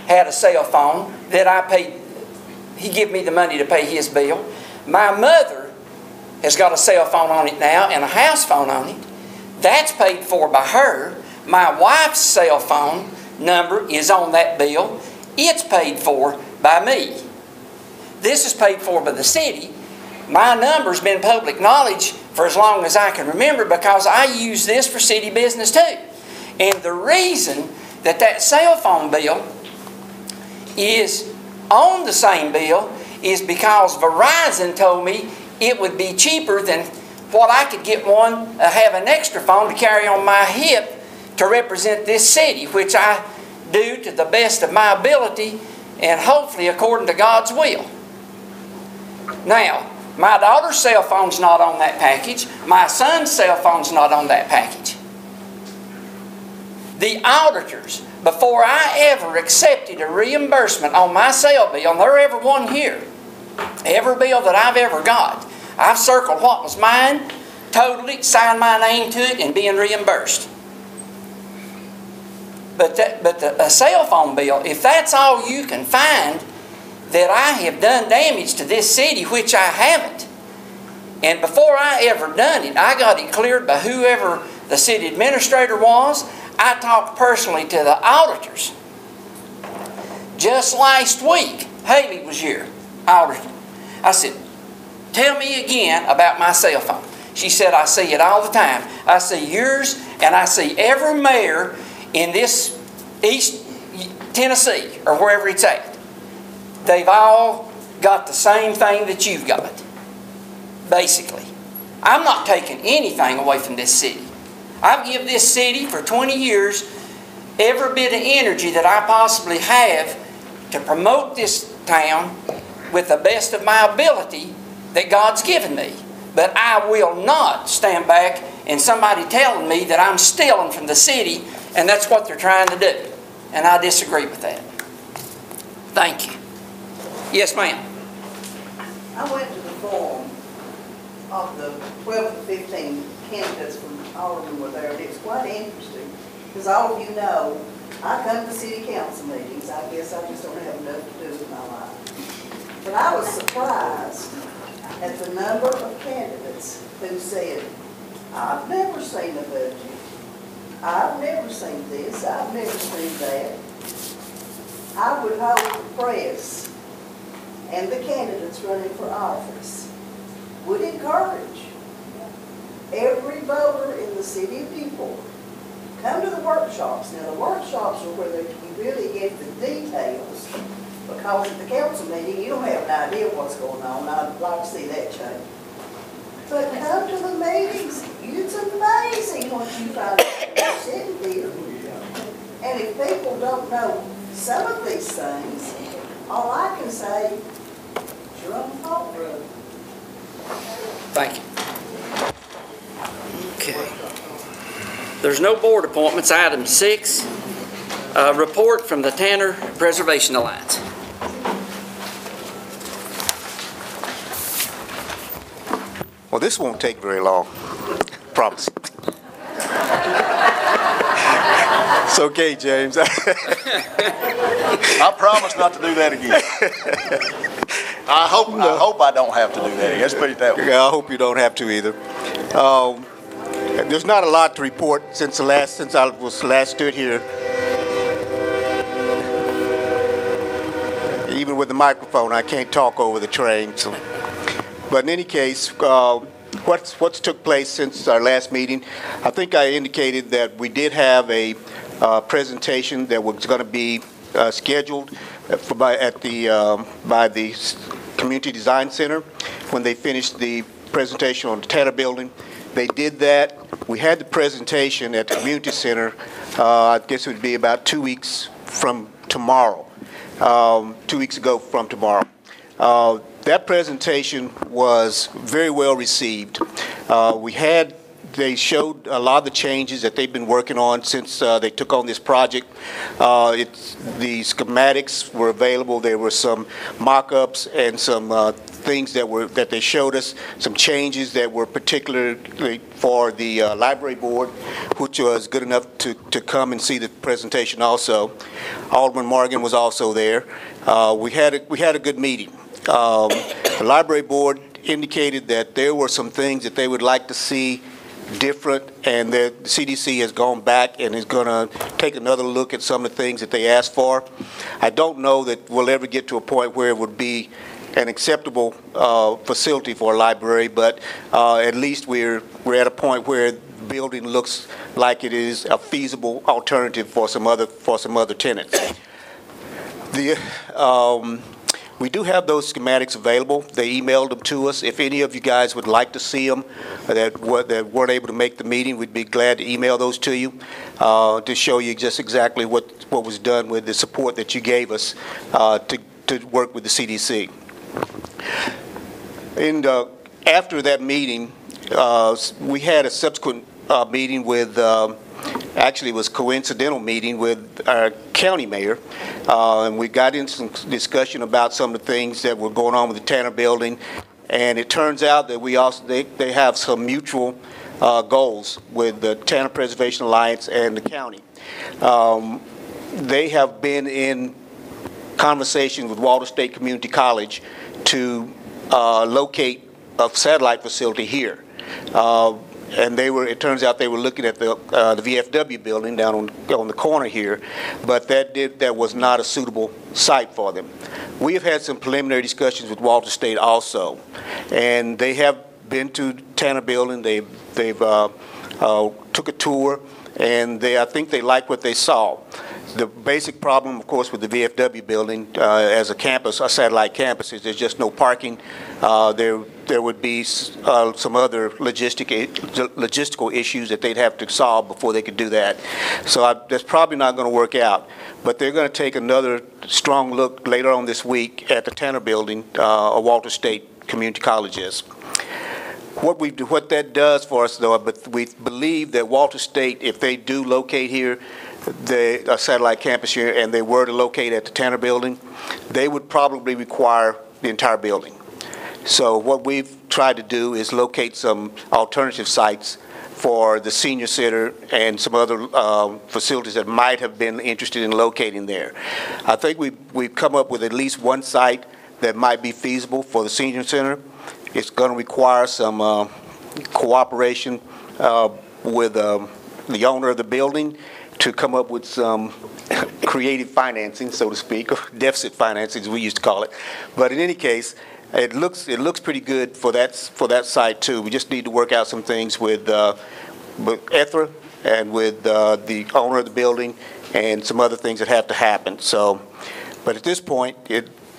Speaker 2: had a cell phone that I paid. He gave me the money to pay his bill. My mother has got a cell phone on it now and a house phone on it. That's paid for by her. My wife's cell phone number is on that bill. It's paid for by me. This is paid for by the city. My number's been public knowledge for as long as I can remember because I use this for city business too. And the reason that that cell phone bill is on the same bill is because Verizon told me it would be cheaper than what I could get have an extra phone to carry on my hip to represent this city, which I do to the best of my ability and hopefully according to God's will. Now, my daughter's cell phone's not on that package. My son's cell phone's not on that package. The auditors, before I ever accepted a reimbursement on my cell bill, and there ever one here, every bill that I've ever got, I've circled what was mine, totaled it, signed my name to it, and being reimbursed. But a cell phone bill, if that's all you can find, that I have done damage to this city, which I haven't. And before I ever done it, I got it cleared by whoever the city administrator was. I talked personally to the auditors. Just last week, Haley was here, auditor. I said, tell me again about my cell phone. She said, I see it all the time. I see yours and I see every mayor in this East Tennessee or wherever it's at. They've all got the same thing that you've got, basically. I'm not taking anything away from this city. I've given this city for 20 years every bit of energy that I possibly have to promote this town with the best of my ability that God's given me. But I will not stand back and somebody telling me that I'm stealing from the city, and that's what they're trying to do. And I disagree with that. Thank you. Yes, ma'am.
Speaker 3: I went to the forum of the 12 to 15 candidates from Alderman were there, and it was quite interesting, because all of you know, I come to city council meetings. I guess I just don't have enough to do with my life. But I was surprised at the number of candidates who said, I've never seen a budget. I've never seen this. I've never seen that. I would hope the press and the candidates running for office would encourage every voter in the city of Newport come to the workshops. Now, the workshops are where you really get the details, because at the council meeting, you don't have an idea what's going on. I'd like to see that change. But come to the meetings. It's amazing what you find out you're sitting here. And if people don't know some of these things, all I can say is you're on the fault road.
Speaker 2: Thank you. Okay. There's no board appointments. Item 6, report from the Tanner Preservation Alliance.
Speaker 7: Well, this won't take very long. Promise. It's okay, James.
Speaker 5: I promise not to do that again. I hope I don't have to do that again. Let's put it that way.
Speaker 7: Yeah, I hope you don't have to either. There's not a lot to report since I was last stood here. Even with the microphone, I can't talk over the train. So. But in any case, what's took place since our last meeting? I think I indicated that we did have a presentation that was going to be scheduled by the Community Design Center when they finished the presentation on the Tanner Building. They did that. We had the presentation at the Community Center. I guess it would be about 2 weeks from tomorrow. 2 weeks ago from tomorrow. That presentation was very well received. We had they showed a lot of the changes that they've been working on since they took on this project. The schematics were available. There were some mock-ups and some things that they showed us, some changes that were particularly for the library board, which was good enough to come and see the presentation also. Alderman Morgan was also there. We had a good meeting. The library board indicated that there were some things that they would like to see different, and the CDC has gone back and is going to take another look at some of the things that they asked for. I don't know that we'll ever get to a point where it would be an acceptable facility for a library, but at least we're at a point where the building looks like it is a feasible alternative for some other tenants. We do have those schematics available. They emailed them to us. If any of you guys would like to see them that weren't able to make the meeting, we'd be glad to email those to you to show you just exactly what was done with the support that you gave us to work with the CDC. And after that meeting, we had a subsequent meeting with actually, it was a coincidental meeting with our county mayor, and we got into some discussion about some of the things that were going on with the Tanner building, and it turns out that they have some mutual goals with the Tanner Preservation Alliance and the county. They have been in conversation with Walter State Community College to locate a satellite facility here. And it turns out they were looking at the VFW building down on the corner here, but that was not a suitable site for them. We have had some preliminary discussions with Walter State also, and they have been to Tanner building. They've took a tour, and I think they like what they saw. The basic problem, of course, with the VFW building as a campus, a satellite campus, is there's just no parking. There would be some other logistical issues that they'd have to solve before they could do that. So that's probably not going to work out. But they're going to take another strong look later on this week at the Tanner building, Walter State Community College is. What that does for us, though, but we believe that Walter State, if they do locate here, a satellite campus here, and they were to locate at the Tanner building, they would probably require the entire building. So what we've tried to do is locate some alternative sites for the senior center and some other facilities that might have been interested in locating there. I think we've come up with at least one site that might be feasible for the senior center. It's going to require some cooperation with the owner of the building to come up with some creative financing, so to speak, or deficit financing, as we used to call it. But in any case, it looks pretty good for that site too. We just need to work out some things with Ethra and with the owner of the building and some other things that have to happen. So, but at this point,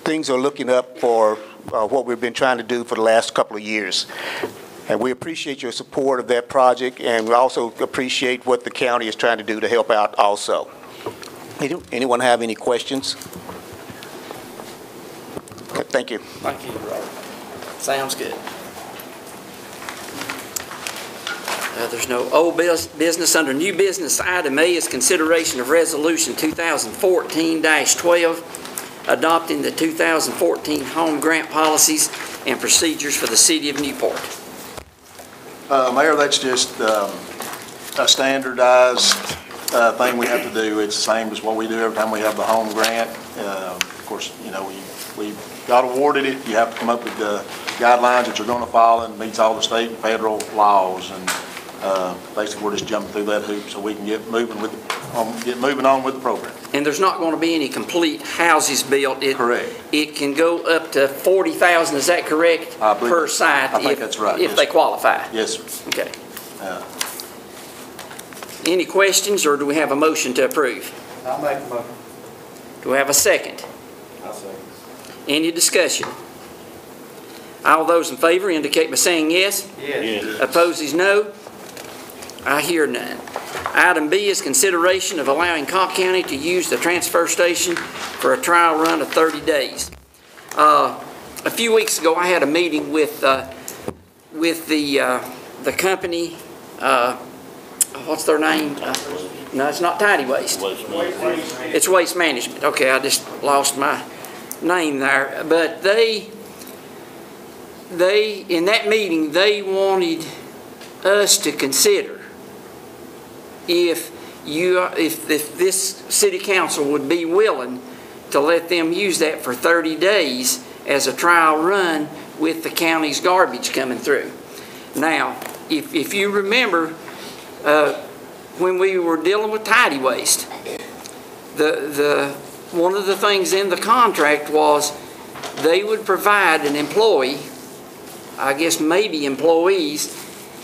Speaker 7: things are looking up for what we've been trying to do for the last couple of years. And we appreciate your support of that project, and we also appreciate what the county is trying to do to help out also. Anyone have any questions? Okay, thank you.
Speaker 2: Thank you, Robert. Sounds good. There's no old business. Under new business, item A is consideration of resolution 2014-12, adopting the 2014 home grant policies and procedures for the city of Newport.
Speaker 5: Mayor, that's just a standardized thing we have to do. It's the same as what we do every time we have the home grant. Of course, you know, we got awarded it. You have to come up with the guidelines that you're going to follow and meets all the state and federal laws. And basically, we're just jumping through that hoop so we can get moving on with the program.
Speaker 2: And there's not going to be any complete houses built.
Speaker 5: Correct.
Speaker 2: It can go up to 40,000. Is that correct? Per site.
Speaker 5: I think that's right.
Speaker 2: If they qualify.
Speaker 5: Yes, sir.
Speaker 2: Okay. Any questions, or do we have a motion to approve?
Speaker 1: I'll make a motion.
Speaker 2: Do we have a second?
Speaker 1: I'll second.
Speaker 2: Any discussion? All those in favor indicate by saying yes.
Speaker 1: Yes.
Speaker 2: Opposes no. I hear none. Item B is consideration of allowing Cobb County to use the transfer station for a trial run of 30 days. A few weeks ago, I had a meeting with the company what's their name? No, it's not Tidy Waste. It's Waste Management. Okay, I just lost my name there. But they in that meeting, they wanted us to consider if this city council would be willing to let them use that for 30 days as a trial run with the county's garbage coming through. Now, if you remember, when we were dealing with Tidy Waste, one of the things in the contract was they would provide an employee, I guess maybe employees,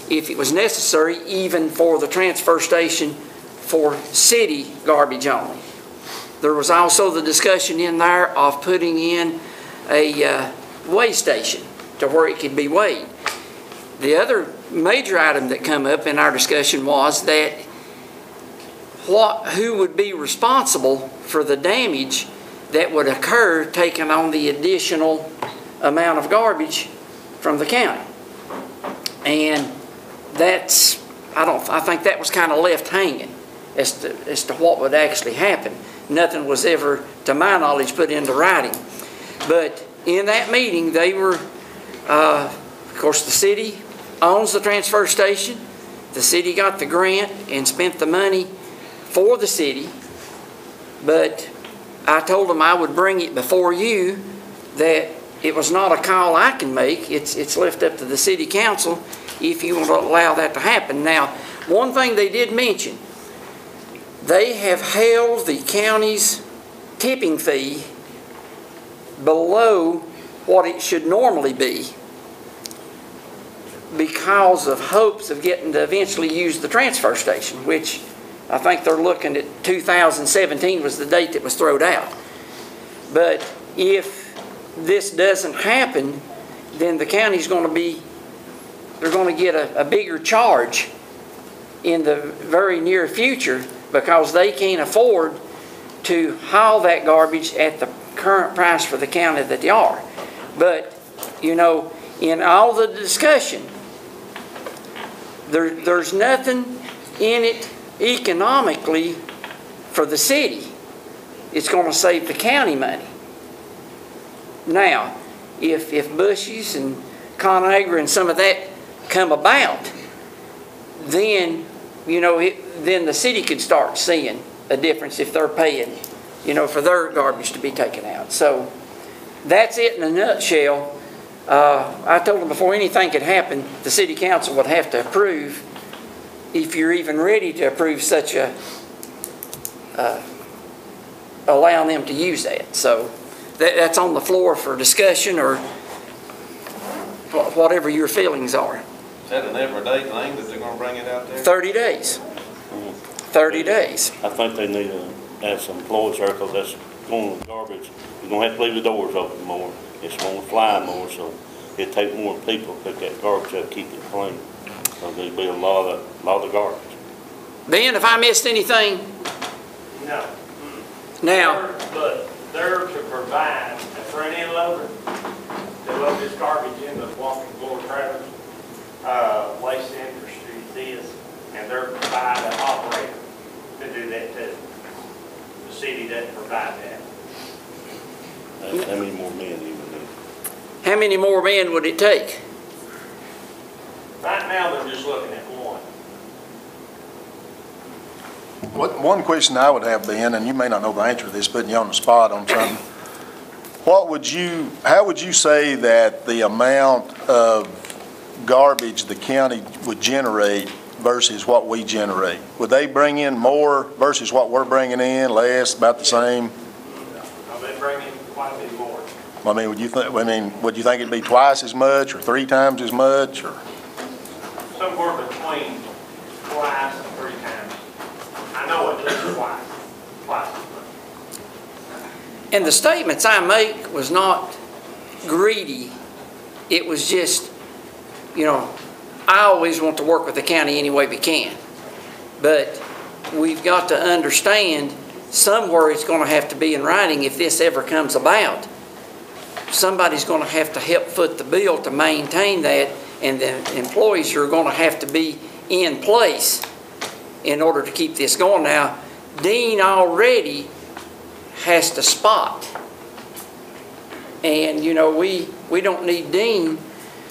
Speaker 2: if it was necessary, even for the transfer station for city garbage only. There was also the discussion in there of putting in a weigh station to where it could be weighed. The other major item that came up in our discussion was that who would be responsible for the damage that would occur taking on the additional amount of garbage from the county. And that's, I think that was kind of left hanging as to what would actually happen. Nothing was ever, to my knowledge, put into writing. But in that meeting, they were, of course, the city owns the transfer station. The city got the grant and spent the money for the city. But I told them I would bring it before you, that it was not a call I can make. It's left up to the city council if you want to allow that to happen. Now, one thing they did mention, they have held the county's tipping fee below what it should normally be because of hopes of getting to eventually use the transfer station, which I think they're looking at 2017 was the date that was thrown out. But if this doesn't happen, then the county's going to be, they're going to get a bigger charge in the very near future because they can't afford to haul that garbage at the current price for the county that they are. But, you know, in all the discussion, there's nothing in it economically for the city. It's going to save the county money. Now, if Bushy's and ConAgra and some of that come about, then, you know, then the city could start seeing a difference if they're paying, you know, for their garbage to be taken out. So that's it in a nutshell. I told them before anything could happen, the city council would have to approve, if you're even ready to approve such a, allowing them to use that. So that's on the floor for discussion or whatever your feelings are.
Speaker 1: Is that an everyday thing that they're gonna bring it out there?
Speaker 2: 30 days. 30 days.
Speaker 8: I think they need to have some employees there because that's going with garbage. You're going to have to leave the doors open more. It's going to fly more, so it'll take more people to pick that garbage up, keep it clean. So there'll be a lot of garbage.
Speaker 2: Ben, if I missed anything?
Speaker 4: No.
Speaker 2: Now,
Speaker 4: But they're to provide a front end loader to load this garbage in the walking floor trailers. Waste Industries is, and they're provide an operator to do that too. The city doesn't provide that.
Speaker 8: How many more men do you need?
Speaker 2: how many more men would it take?
Speaker 4: Right now, they're just looking at one.
Speaker 5: One question I would have, Ben, and you may not know the answer to this, putting you on the spot on something. How would you say that the amount of garbage the county would generate versus what we generate? Would they bring in more versus what we're bringing in, less, about the same?
Speaker 4: I've been bringing quite a bit more.
Speaker 5: I mean, would you think it'd be twice as much or 3 times as much, or?
Speaker 4: Somewhere between twice and 3 times. I know at least twice as much.
Speaker 2: And the statements I make was not greedy. It was just, you know, I always want to work with the county any way we can. But we've got to understand somewhere it's going to have to be in writing if this ever comes about. Somebody's going to have to help foot the bill to maintain that, and the employees are going to have to be in place in order to keep this going. Now, Dean already has to spot. And, you know, we don't need Dean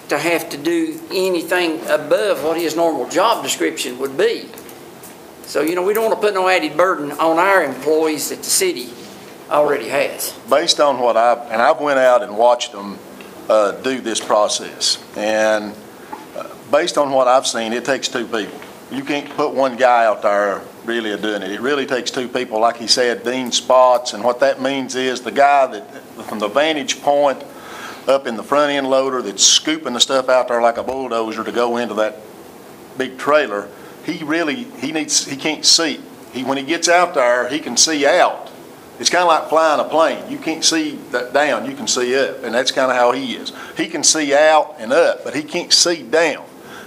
Speaker 2: to have to do anything above what his normal job description would be. So, you know, we don't want to put no added burden on our employees that the city already has.
Speaker 5: Based on what I've went out and watched them do this process, and based on what I've seen, it takes two people. You can't put one guy out there really doing it. It really takes two people, like he said, Dean spots, and what that means is the guy that, from the vantage point up in the front end loader that's scooping the stuff out there like a bulldozer to go into that big trailer, he can't see. When he gets out there, he can see out. It's kind of like flying a plane. You can't see down, you can see up, and that's kind of how he is. He can see out and up, but he can't see down.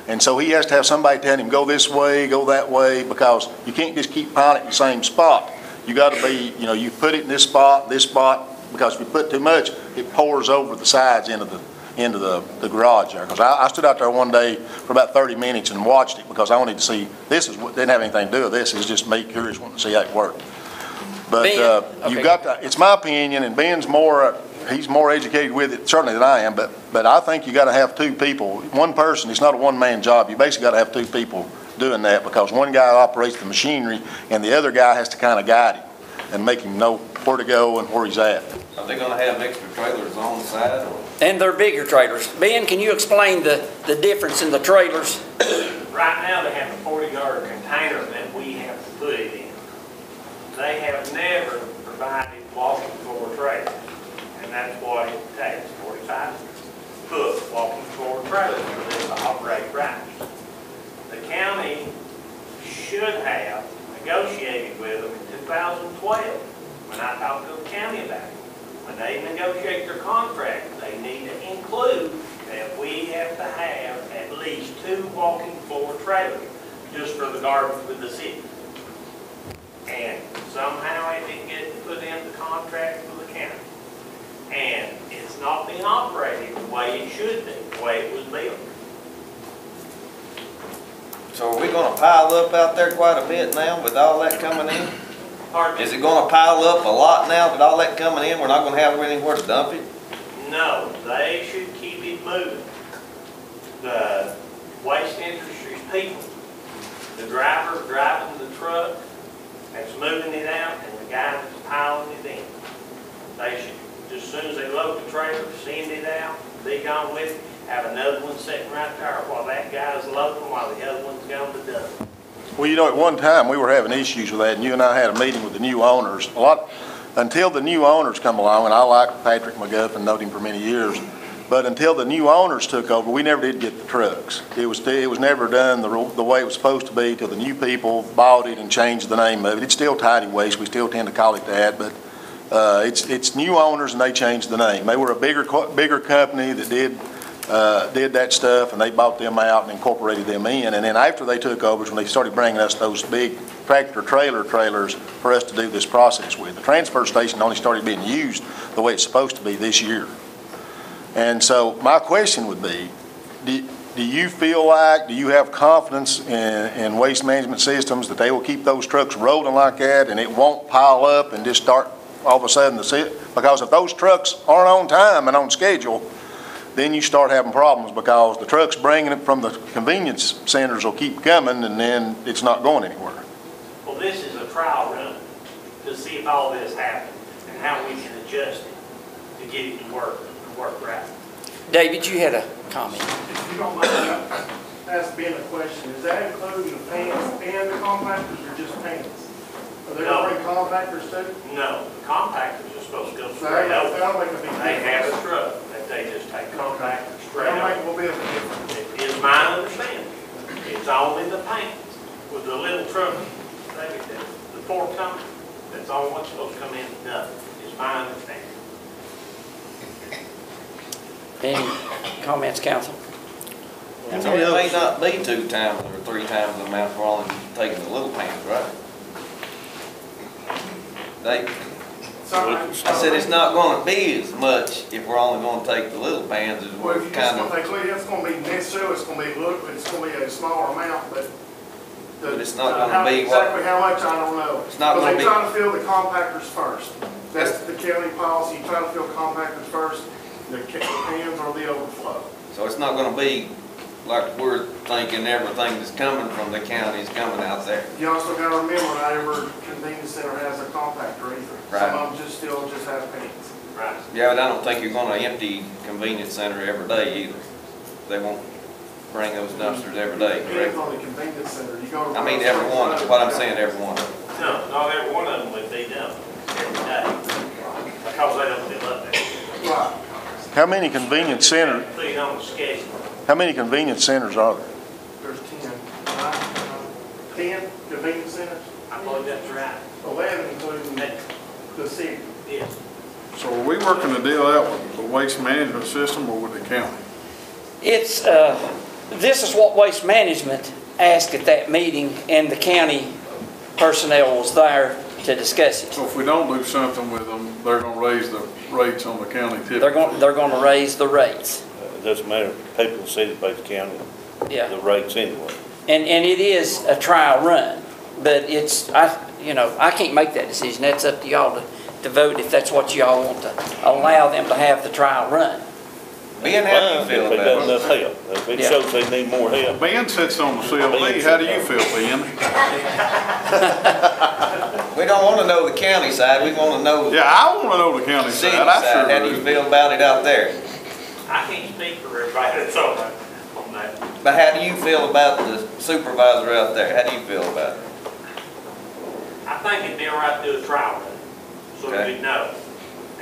Speaker 5: And so he has to have somebody tell him, go this way, go that way, because you can't just keep piling it in the same spot. You got to be, you know, you put it in this spot, because if you put too much, it pours over the sides into the garage there. Because I stood out there one day for about 30 minutes and watched it, because I wanted to see, didn't have anything to do with this, it's just me curious wanting to see how it worked. But
Speaker 2: Ben,
Speaker 5: you've got to, it's my opinion, and Ben's he's more educated with it certainly than I am, but I think you got to have two people. One person, it's not a one-man job. You basically got to have two people doing that, because one guy operates the machinery and the other guy has to kind of guide him and make him know where to go and where he's at.
Speaker 1: Are they gonna have extra trailers on the side, or?
Speaker 2: And they're bigger trailers. Ben, can you explain the difference in the trailers?
Speaker 4: Right now, they have a 40-yard container that we have to put it in. They have never provided walking floor trailers, and that's what it takes, 45-foot walking floor trailers for this to operate right. The county should have negotiated with them in 2012, when I talked to the county about it. When they negotiate their contract, they need to include that we have to have at least 2 walking floor trailers just for the garbage with the city. And somehow it didn't get put in the contract with the county. And it's not being operated the way it should be, the way it was built.
Speaker 1: So are we gonna pile up out there quite a bit now with all that coming in?
Speaker 4: Pardon?
Speaker 1: Is it gonna pile up a lot now with all that coming in? We're not gonna have anywhere to dump it?
Speaker 4: No, they should keep it moving. The waste industry's people, the driver driving the truck that's moving it out, and the guy that's piling it in. They should, as soon as they load the trailer, send it out, be gone with it, have another one sitting right there while that guy's loading, while the other one's going to dump.
Speaker 5: Well, you know, at one time we were having issues with that, and you and I had a meeting with the new owners. Until the new owners come along, and I like Patrick McGuff and known him for many years, but until the new owners took over, we never did get the trucks. It was never done the way it was supposed to be till the new people bought it and changed the name of it. It's still Tidy Waste. We still tend to call it that, but it's new owners and they changed the name. They were a bigger company that did that stuff, and they bought them out and incorporated them in. And then after they took over is when they started bringing us those big tractor trailers for us to do this process with. The transfer station only started being used the way it's supposed to be this year. And so my question would be, do you feel like, do you have confidence in waste management systems that they will keep those trucks rolling like that and it won't pile up and just start all of a sudden because if those trucks aren't on time and on schedule, then you start having problems, because the trucks bringing it from the convenience centers will keep coming, and then it's not going anywhere.
Speaker 4: Well, this is a trial run to see if all this happens and how we can adjust it to get it to work right.
Speaker 2: David, you had a comment.
Speaker 9: If you don't mind, that's being a question. Is that including the pants and the compactors, or just pants? Are they going to bring compactors too?
Speaker 4: No, the compactors are supposed to go straight over. They have a truck that they just take compactors straight over. It is my understanding. It's only the pants with the little truck, the fork company, that's all what's supposed to come in and done. It's my understanding.
Speaker 2: Any comments, council?
Speaker 1: It may not be 2 times or 3 times the amount for only taking the little pants, right?
Speaker 9: Sorry.
Speaker 1: I said it's not gonna be as much if we're only gonna take the little pans as
Speaker 9: Well, if
Speaker 1: we're
Speaker 9: you just
Speaker 1: kind
Speaker 9: gonna
Speaker 1: of,
Speaker 9: take, it's gonna be necessarily, it's gonna be, look, it's gonna be a smaller amount, but.
Speaker 1: But it's not gonna be what-
Speaker 9: Exactly how much, I don't know.
Speaker 1: It's not gonna be-
Speaker 9: Because they try to fill the compactors first. That's the county policy, you try to fill compactors first, the cans or the overflow.
Speaker 1: so it's not gonna be like we're thinking everything that's coming from the county is coming out there.
Speaker 9: You also gotta remember, not every convenience center has a compactor either.
Speaker 1: Right.
Speaker 9: Some of them still have cans.
Speaker 8: Right.
Speaker 1: Yeah, but I don't think you're gonna empty convenience center every day either. They won't bring those dumpsters every day,
Speaker 9: Depends
Speaker 1: correct?
Speaker 9: on the convenience center. You go to.
Speaker 1: I mean, every one, what I'm saying, every one.
Speaker 10: No, not every one of them would be done every day, because they don't fill up there.
Speaker 9: Right.
Speaker 5: How many convenience centers,
Speaker 10: Put it on the schedule.
Speaker 5: how many convenience centers are there?
Speaker 9: There's 10, right? 10 convenience centers,
Speaker 10: I believe that's right.
Speaker 9: 11 including the city.
Speaker 10: Yes.
Speaker 6: So are we working the deal out with the waste management system or with the county?
Speaker 2: It's, this is what Waste Management asked at that meeting, and the county personnel was there to discuss it.
Speaker 6: So if we don't do something with them, they're gonna raise the rates on the county typically?
Speaker 2: They're going to raise the rates,
Speaker 8: It doesn't matter, people in the city pay the county
Speaker 2: yeah.
Speaker 8: the rates anyway.
Speaker 2: And it is a trial run, but it's, I can't make that decision. That's up to y'all to vote if that's what y'all want to allow them to have the trial run.
Speaker 1: Ben, how do you feel
Speaker 8: If they got
Speaker 1: about it?
Speaker 8: enough help, if it
Speaker 2: Yeah.
Speaker 8: shows they need more help.
Speaker 6: Ben sits on the CLD, how do you feel, Ben?
Speaker 1: We don't wanna know the county side, we wanna know the
Speaker 6: Yeah, I wanna know the county
Speaker 1: city
Speaker 6: side, I
Speaker 1: side.
Speaker 6: sure
Speaker 1: How do you
Speaker 6: do.
Speaker 1: feel about it out there?
Speaker 10: I can't speak for everybody that's on that.
Speaker 1: But how do you feel about the supervisor out there? How do you feel about it?
Speaker 10: I think it'd be all right to do a trial run, so
Speaker 1: Okay.
Speaker 10: you'd know.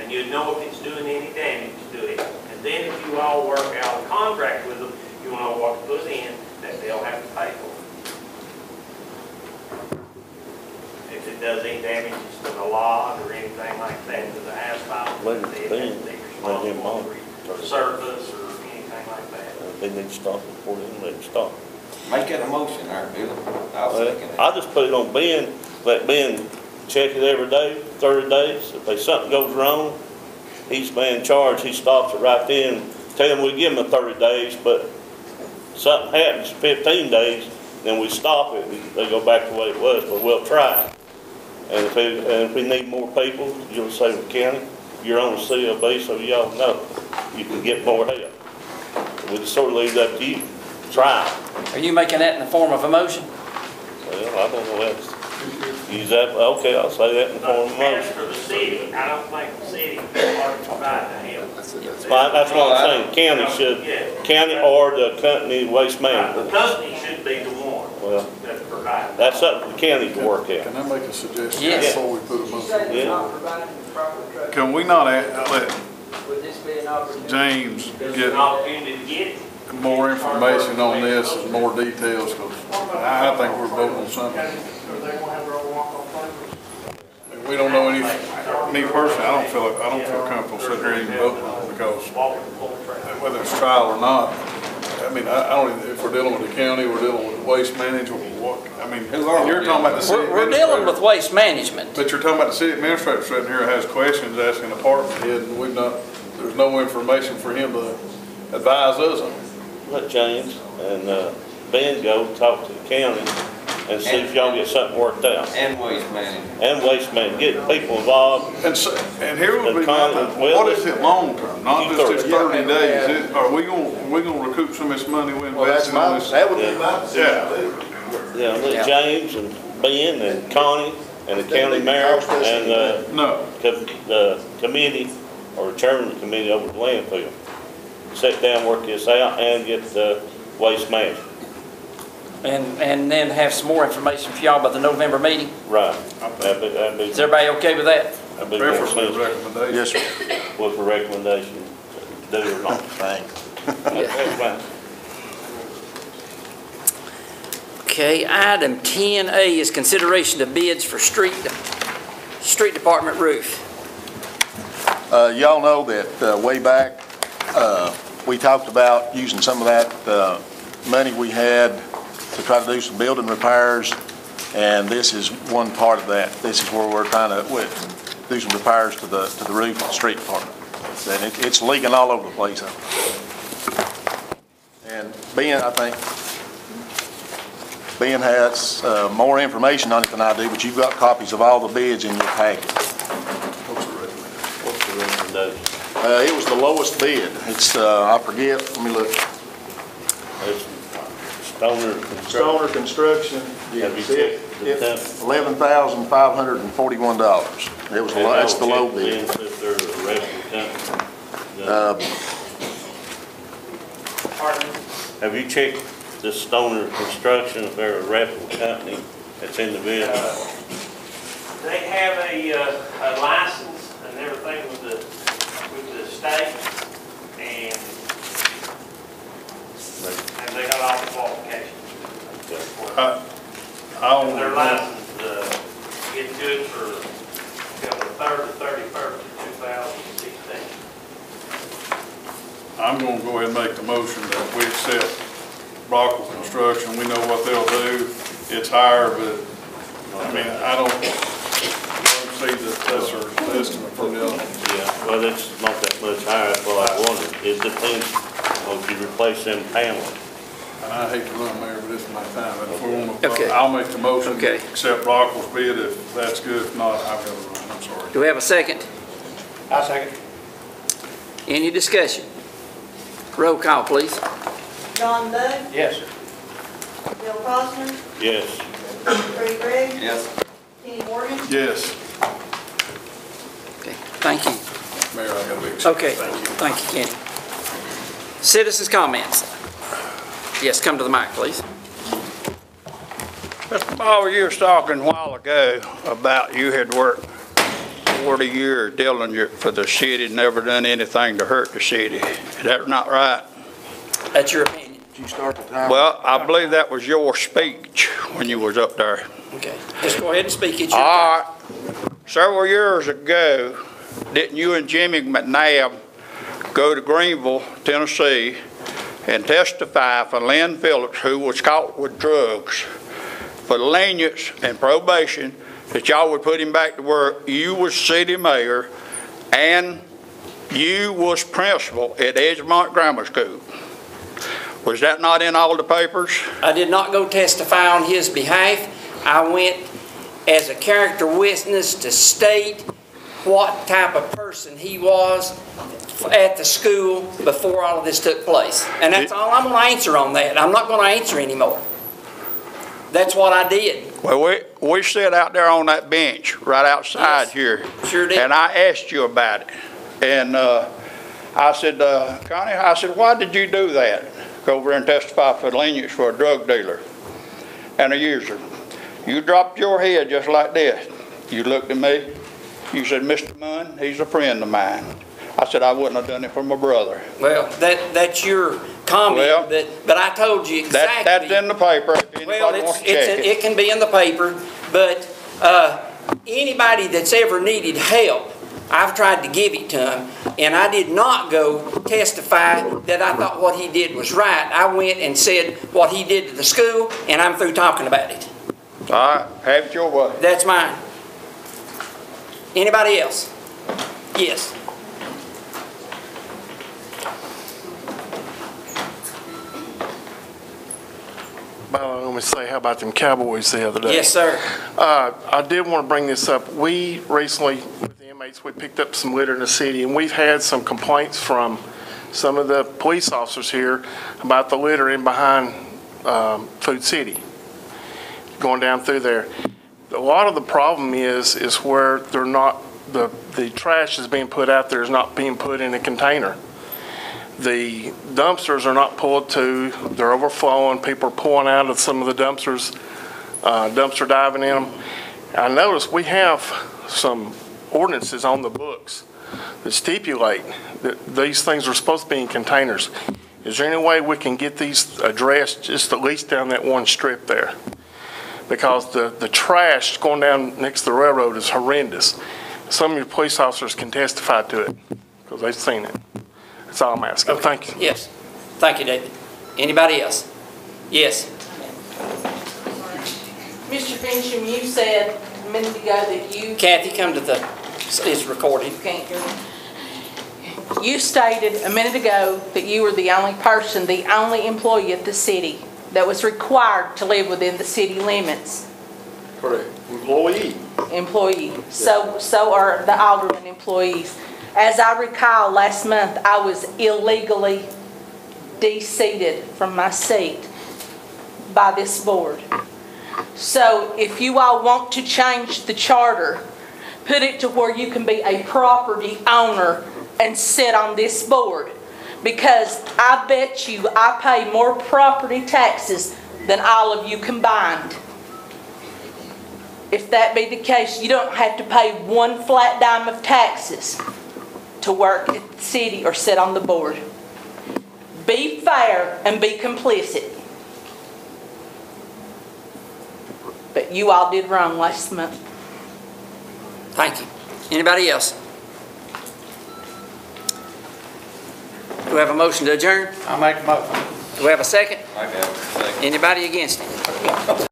Speaker 10: And you'd know if it's doing any damage to it. And then if you all work out a contract with them, you know what to put in, that they'll have to pay for. If it does any damage to the lot or anything like that, to the asphalt,
Speaker 8: Let it
Speaker 10: they'd
Speaker 8: be.
Speaker 10: have to be responsible
Speaker 8: Let him
Speaker 10: for the surface or anything like that.
Speaker 8: They need to stop before they let them stop.
Speaker 1: Make it a motion there, Bill. I'll second it.
Speaker 8: I just put it on Ben, let Ben check it every day, 30 days. If there's something goes wrong, he's in charge, he stops it right then. Tell him we give him 30 days, but something happens 15 days, then we stop it, and they go back the way it was, but we'll try. And if we need more people, you'll say to the county, you're on the CLB, so y'all know, you can get more help. We just sort of leave it up to you, try.
Speaker 2: Are you making that in the form of a motion?
Speaker 8: Well, I don't know how to use that, okay, I'll say that in the form of a
Speaker 10: But as
Speaker 8: motion.
Speaker 10: for the city, I don't think the city can provide the help.
Speaker 8: Fine, that's what I'm saying, county should, county or the company waste
Speaker 10: The
Speaker 8: management.
Speaker 10: company should be the one
Speaker 8: Well,
Speaker 10: that provides.
Speaker 8: that's up to the county to work out.
Speaker 6: Can I make a suggestion
Speaker 2: Yes.
Speaker 6: before we put a motion?
Speaker 8: Yeah.
Speaker 6: Can we not let
Speaker 11: Would this be an opportunity?
Speaker 6: James
Speaker 10: There's
Speaker 6: get
Speaker 10: an opportunity to get it.
Speaker 6: more information on this and more details, because I think we're voting on something.
Speaker 9: Or they won't have their own walk-off flavors.
Speaker 6: We don't know me personally, I don't feel comfortable sitting here even voting on it, because whether it's trial or not, I mean, I don't, even- if we're dealing with the county, we're dealing with waste management, what, I mean, you're talking about the city
Speaker 2: We're dealing with
Speaker 6: administrator.
Speaker 2: waste management.
Speaker 6: But you're talking about the city administrator sitting here has questions, asking the department head, and we've not, there's no information for him to advise us on.
Speaker 8: Let James and Ben go talk to the county and see if y'all get something worked out.
Speaker 1: And waste management.
Speaker 8: And waste man, get people involved.
Speaker 6: And so, and here would be my thing,
Speaker 8: Well,
Speaker 6: what is it long term, not just this 30 days?
Speaker 5: Yeah.
Speaker 6: Are we gonna recoup some of this money we
Speaker 5: Well, that's
Speaker 6: invested on
Speaker 5: my,
Speaker 6: this?
Speaker 5: that would be my
Speaker 6: Yeah.
Speaker 5: decision.
Speaker 8: Yeah, let James and Ben and Connie and the county mayor and
Speaker 6: No,
Speaker 8: the committee or chairman of the committee over the landfill sit down, work this out, and get the waste management.
Speaker 2: And then have some more information for y'all by the November meeting.
Speaker 8: Right. That'd be,
Speaker 2: Is everybody okay with that?
Speaker 8: that'd be more
Speaker 6: preferably
Speaker 8: sensible.
Speaker 6: recommendation.
Speaker 5: Yes, sir.
Speaker 8: What's the recommendation, do or not?
Speaker 5: Thanks.
Speaker 8: That's fine.
Speaker 2: Okay, item 10A is consideration of bids for street department roof.
Speaker 5: Y'all know that way back, we talked about using some of that money we had to try to do some building repairs, and this is one part of that. This is where we're trying to, do some repairs to the roof of the street department. And it's leaking all over the place out there. And Ben has more information on it than I do, but you've got copies of all the bids in your packet.
Speaker 8: What's the recommendation?
Speaker 5: It was the lowest bid. It's, I forget, let me look.
Speaker 8: It's Stoner
Speaker 5: Stoner Construction.
Speaker 8: Have you checked the temp?
Speaker 5: $11,541. It was, that's the low bid.
Speaker 8: If they're a reputable company.
Speaker 10: Pardon?
Speaker 8: Have you checked the Stoner Construction, if they're a reputable company that's in the bid?
Speaker 10: They have a license and everything with the state, and they got all the qualifications. Their license gets good for the 3rd to 31st of 2016.
Speaker 6: I'm gonna go ahead and make the motion that we accept Brockwell Construction. We know what they'll do. It's higher, but, I mean, I don't see that that's our estimate from them.
Speaker 8: Yeah, well, it's not that much higher, that's what I wondered. It depends, if you replace them panels.
Speaker 6: And I hate to run there, but it's my time. If we want
Speaker 2: Okay.
Speaker 6: to, I'll make the motion to
Speaker 2: Okay.
Speaker 6: accept Brockwell's bid. If that's good, if not, I've got to run. I'm sorry.
Speaker 2: Do we have a second?
Speaker 9: I second.
Speaker 2: Any discussion? Roll call, please.
Speaker 12: John Bud,
Speaker 9: Yes, sir.
Speaker 12: Bill Posner,
Speaker 8: Yes.
Speaker 12: Ray Gregg,
Speaker 1: Yes.
Speaker 12: Kenny Morgan.
Speaker 6: Yes,
Speaker 2: Okay, thank you.
Speaker 6: Mayor, I got a big.
Speaker 2: Okay,
Speaker 6: Thank you.
Speaker 2: thank you, Kenny. Citizens' comments. Yes, come to the mic, please.
Speaker 13: Mr. Ball, you were talking a while ago about you had worked 40 years diligent for the city, never done anything to hurt the city. Is that not right?
Speaker 2: That's your opinion.
Speaker 5: Did you start the time?
Speaker 13: Well, I believe that was your speech when you was up there.
Speaker 2: Okay, just go ahead and speak. It's your
Speaker 13: All
Speaker 2: turn.
Speaker 13: right. Several years ago, didn't you and Jimmy McNabb go to Greenville, Tennessee, and testify for Lynn Phillips, who was caught with drugs, for lenience and probation, that y'all would put him back to work? You was city mayor, and you was principal at Edgemont Grammar School. Was that not in all the papers?
Speaker 2: I did not go testify on his behalf. I went as a character witness to state what type of person he was at the school before all of this took place. And that's all I'm going to answer on that. I'm not going to answer anymore. That's what I did.
Speaker 13: Well, we sat out there on that bench right outside
Speaker 2: Yes,
Speaker 13: here.
Speaker 2: sure did.
Speaker 13: And I asked you about it. And I said, Connie, I said, why did you do that? Go over and testify for lenience for a drug dealer and a user. You dropped your head just like this. You looked at me. You said, Mr. Munn, he's a friend of mine. I said, I wouldn't have done it for my brother.
Speaker 2: Well, that's your comment,
Speaker 13: Well,
Speaker 2: but I told you exactly.
Speaker 13: That's in the paper. If anybody wants to check it.
Speaker 2: It can be in the paper, but anybody that's ever needed help, I've tried to give it to him, and I did not go testify that I thought what he did was right. I went and said what he did to the school, and I'm through talking about it.
Speaker 13: All right, have it your way.
Speaker 2: That's mine. Anybody else? Yes.
Speaker 14: Let me say, how about them Cowboys the other day?
Speaker 2: Yes, sir.
Speaker 14: I did want to bring this up. We recently, with the inmates, we picked up some litter in the city, and we've had some complaints from some of the police officers here about the litter in behind Food City, going down through there. A lot of the problem is where they're not, the trash is being put out there is not being put in a container. The dumpsters are not pulled to, they're overflowing, people are pulling out of some of the dumpsters, dumpster diving in them. I noticed we have some ordinances on the books that stipulate that these things are supposed to be in containers. Is there any way we can get these addressed just at least down that one strip there? Because the trash going down next to the railroad is horrendous. Some of your police officers can testify to it because they've seen it. That's all I'm asking.
Speaker 2: Okay.
Speaker 14: Thank you.
Speaker 2: Yes. Thank you, David. Anybody else? Yes.
Speaker 12: Mr. Fincham, you said a minute ago that you,
Speaker 2: Kathy, come to the is recorded.
Speaker 15: Can't hear me. You stated a minute ago that you were the only person, the only employee at the city that was required to live within the city limits.
Speaker 5: Correct. Employee.
Speaker 15: Employee. So are the alderman employees. As I recall, last month, I was illegally de-seated from my seat by this board. So if you all want to change the charter, put it to where you can be a property owner and sit on this board. Because I bet you I pay more property taxes than all of you combined. If that be the case, you don't have to pay one flat dime of taxes to work at the city or sit on the board. Be fair and be complicit. But you all did wrong last month.
Speaker 2: Thank you. Anybody else? Do we have a motion to adjourn?
Speaker 13: I make a motion.
Speaker 2: Do we have a second?
Speaker 1: I got it.
Speaker 2: Anybody against it?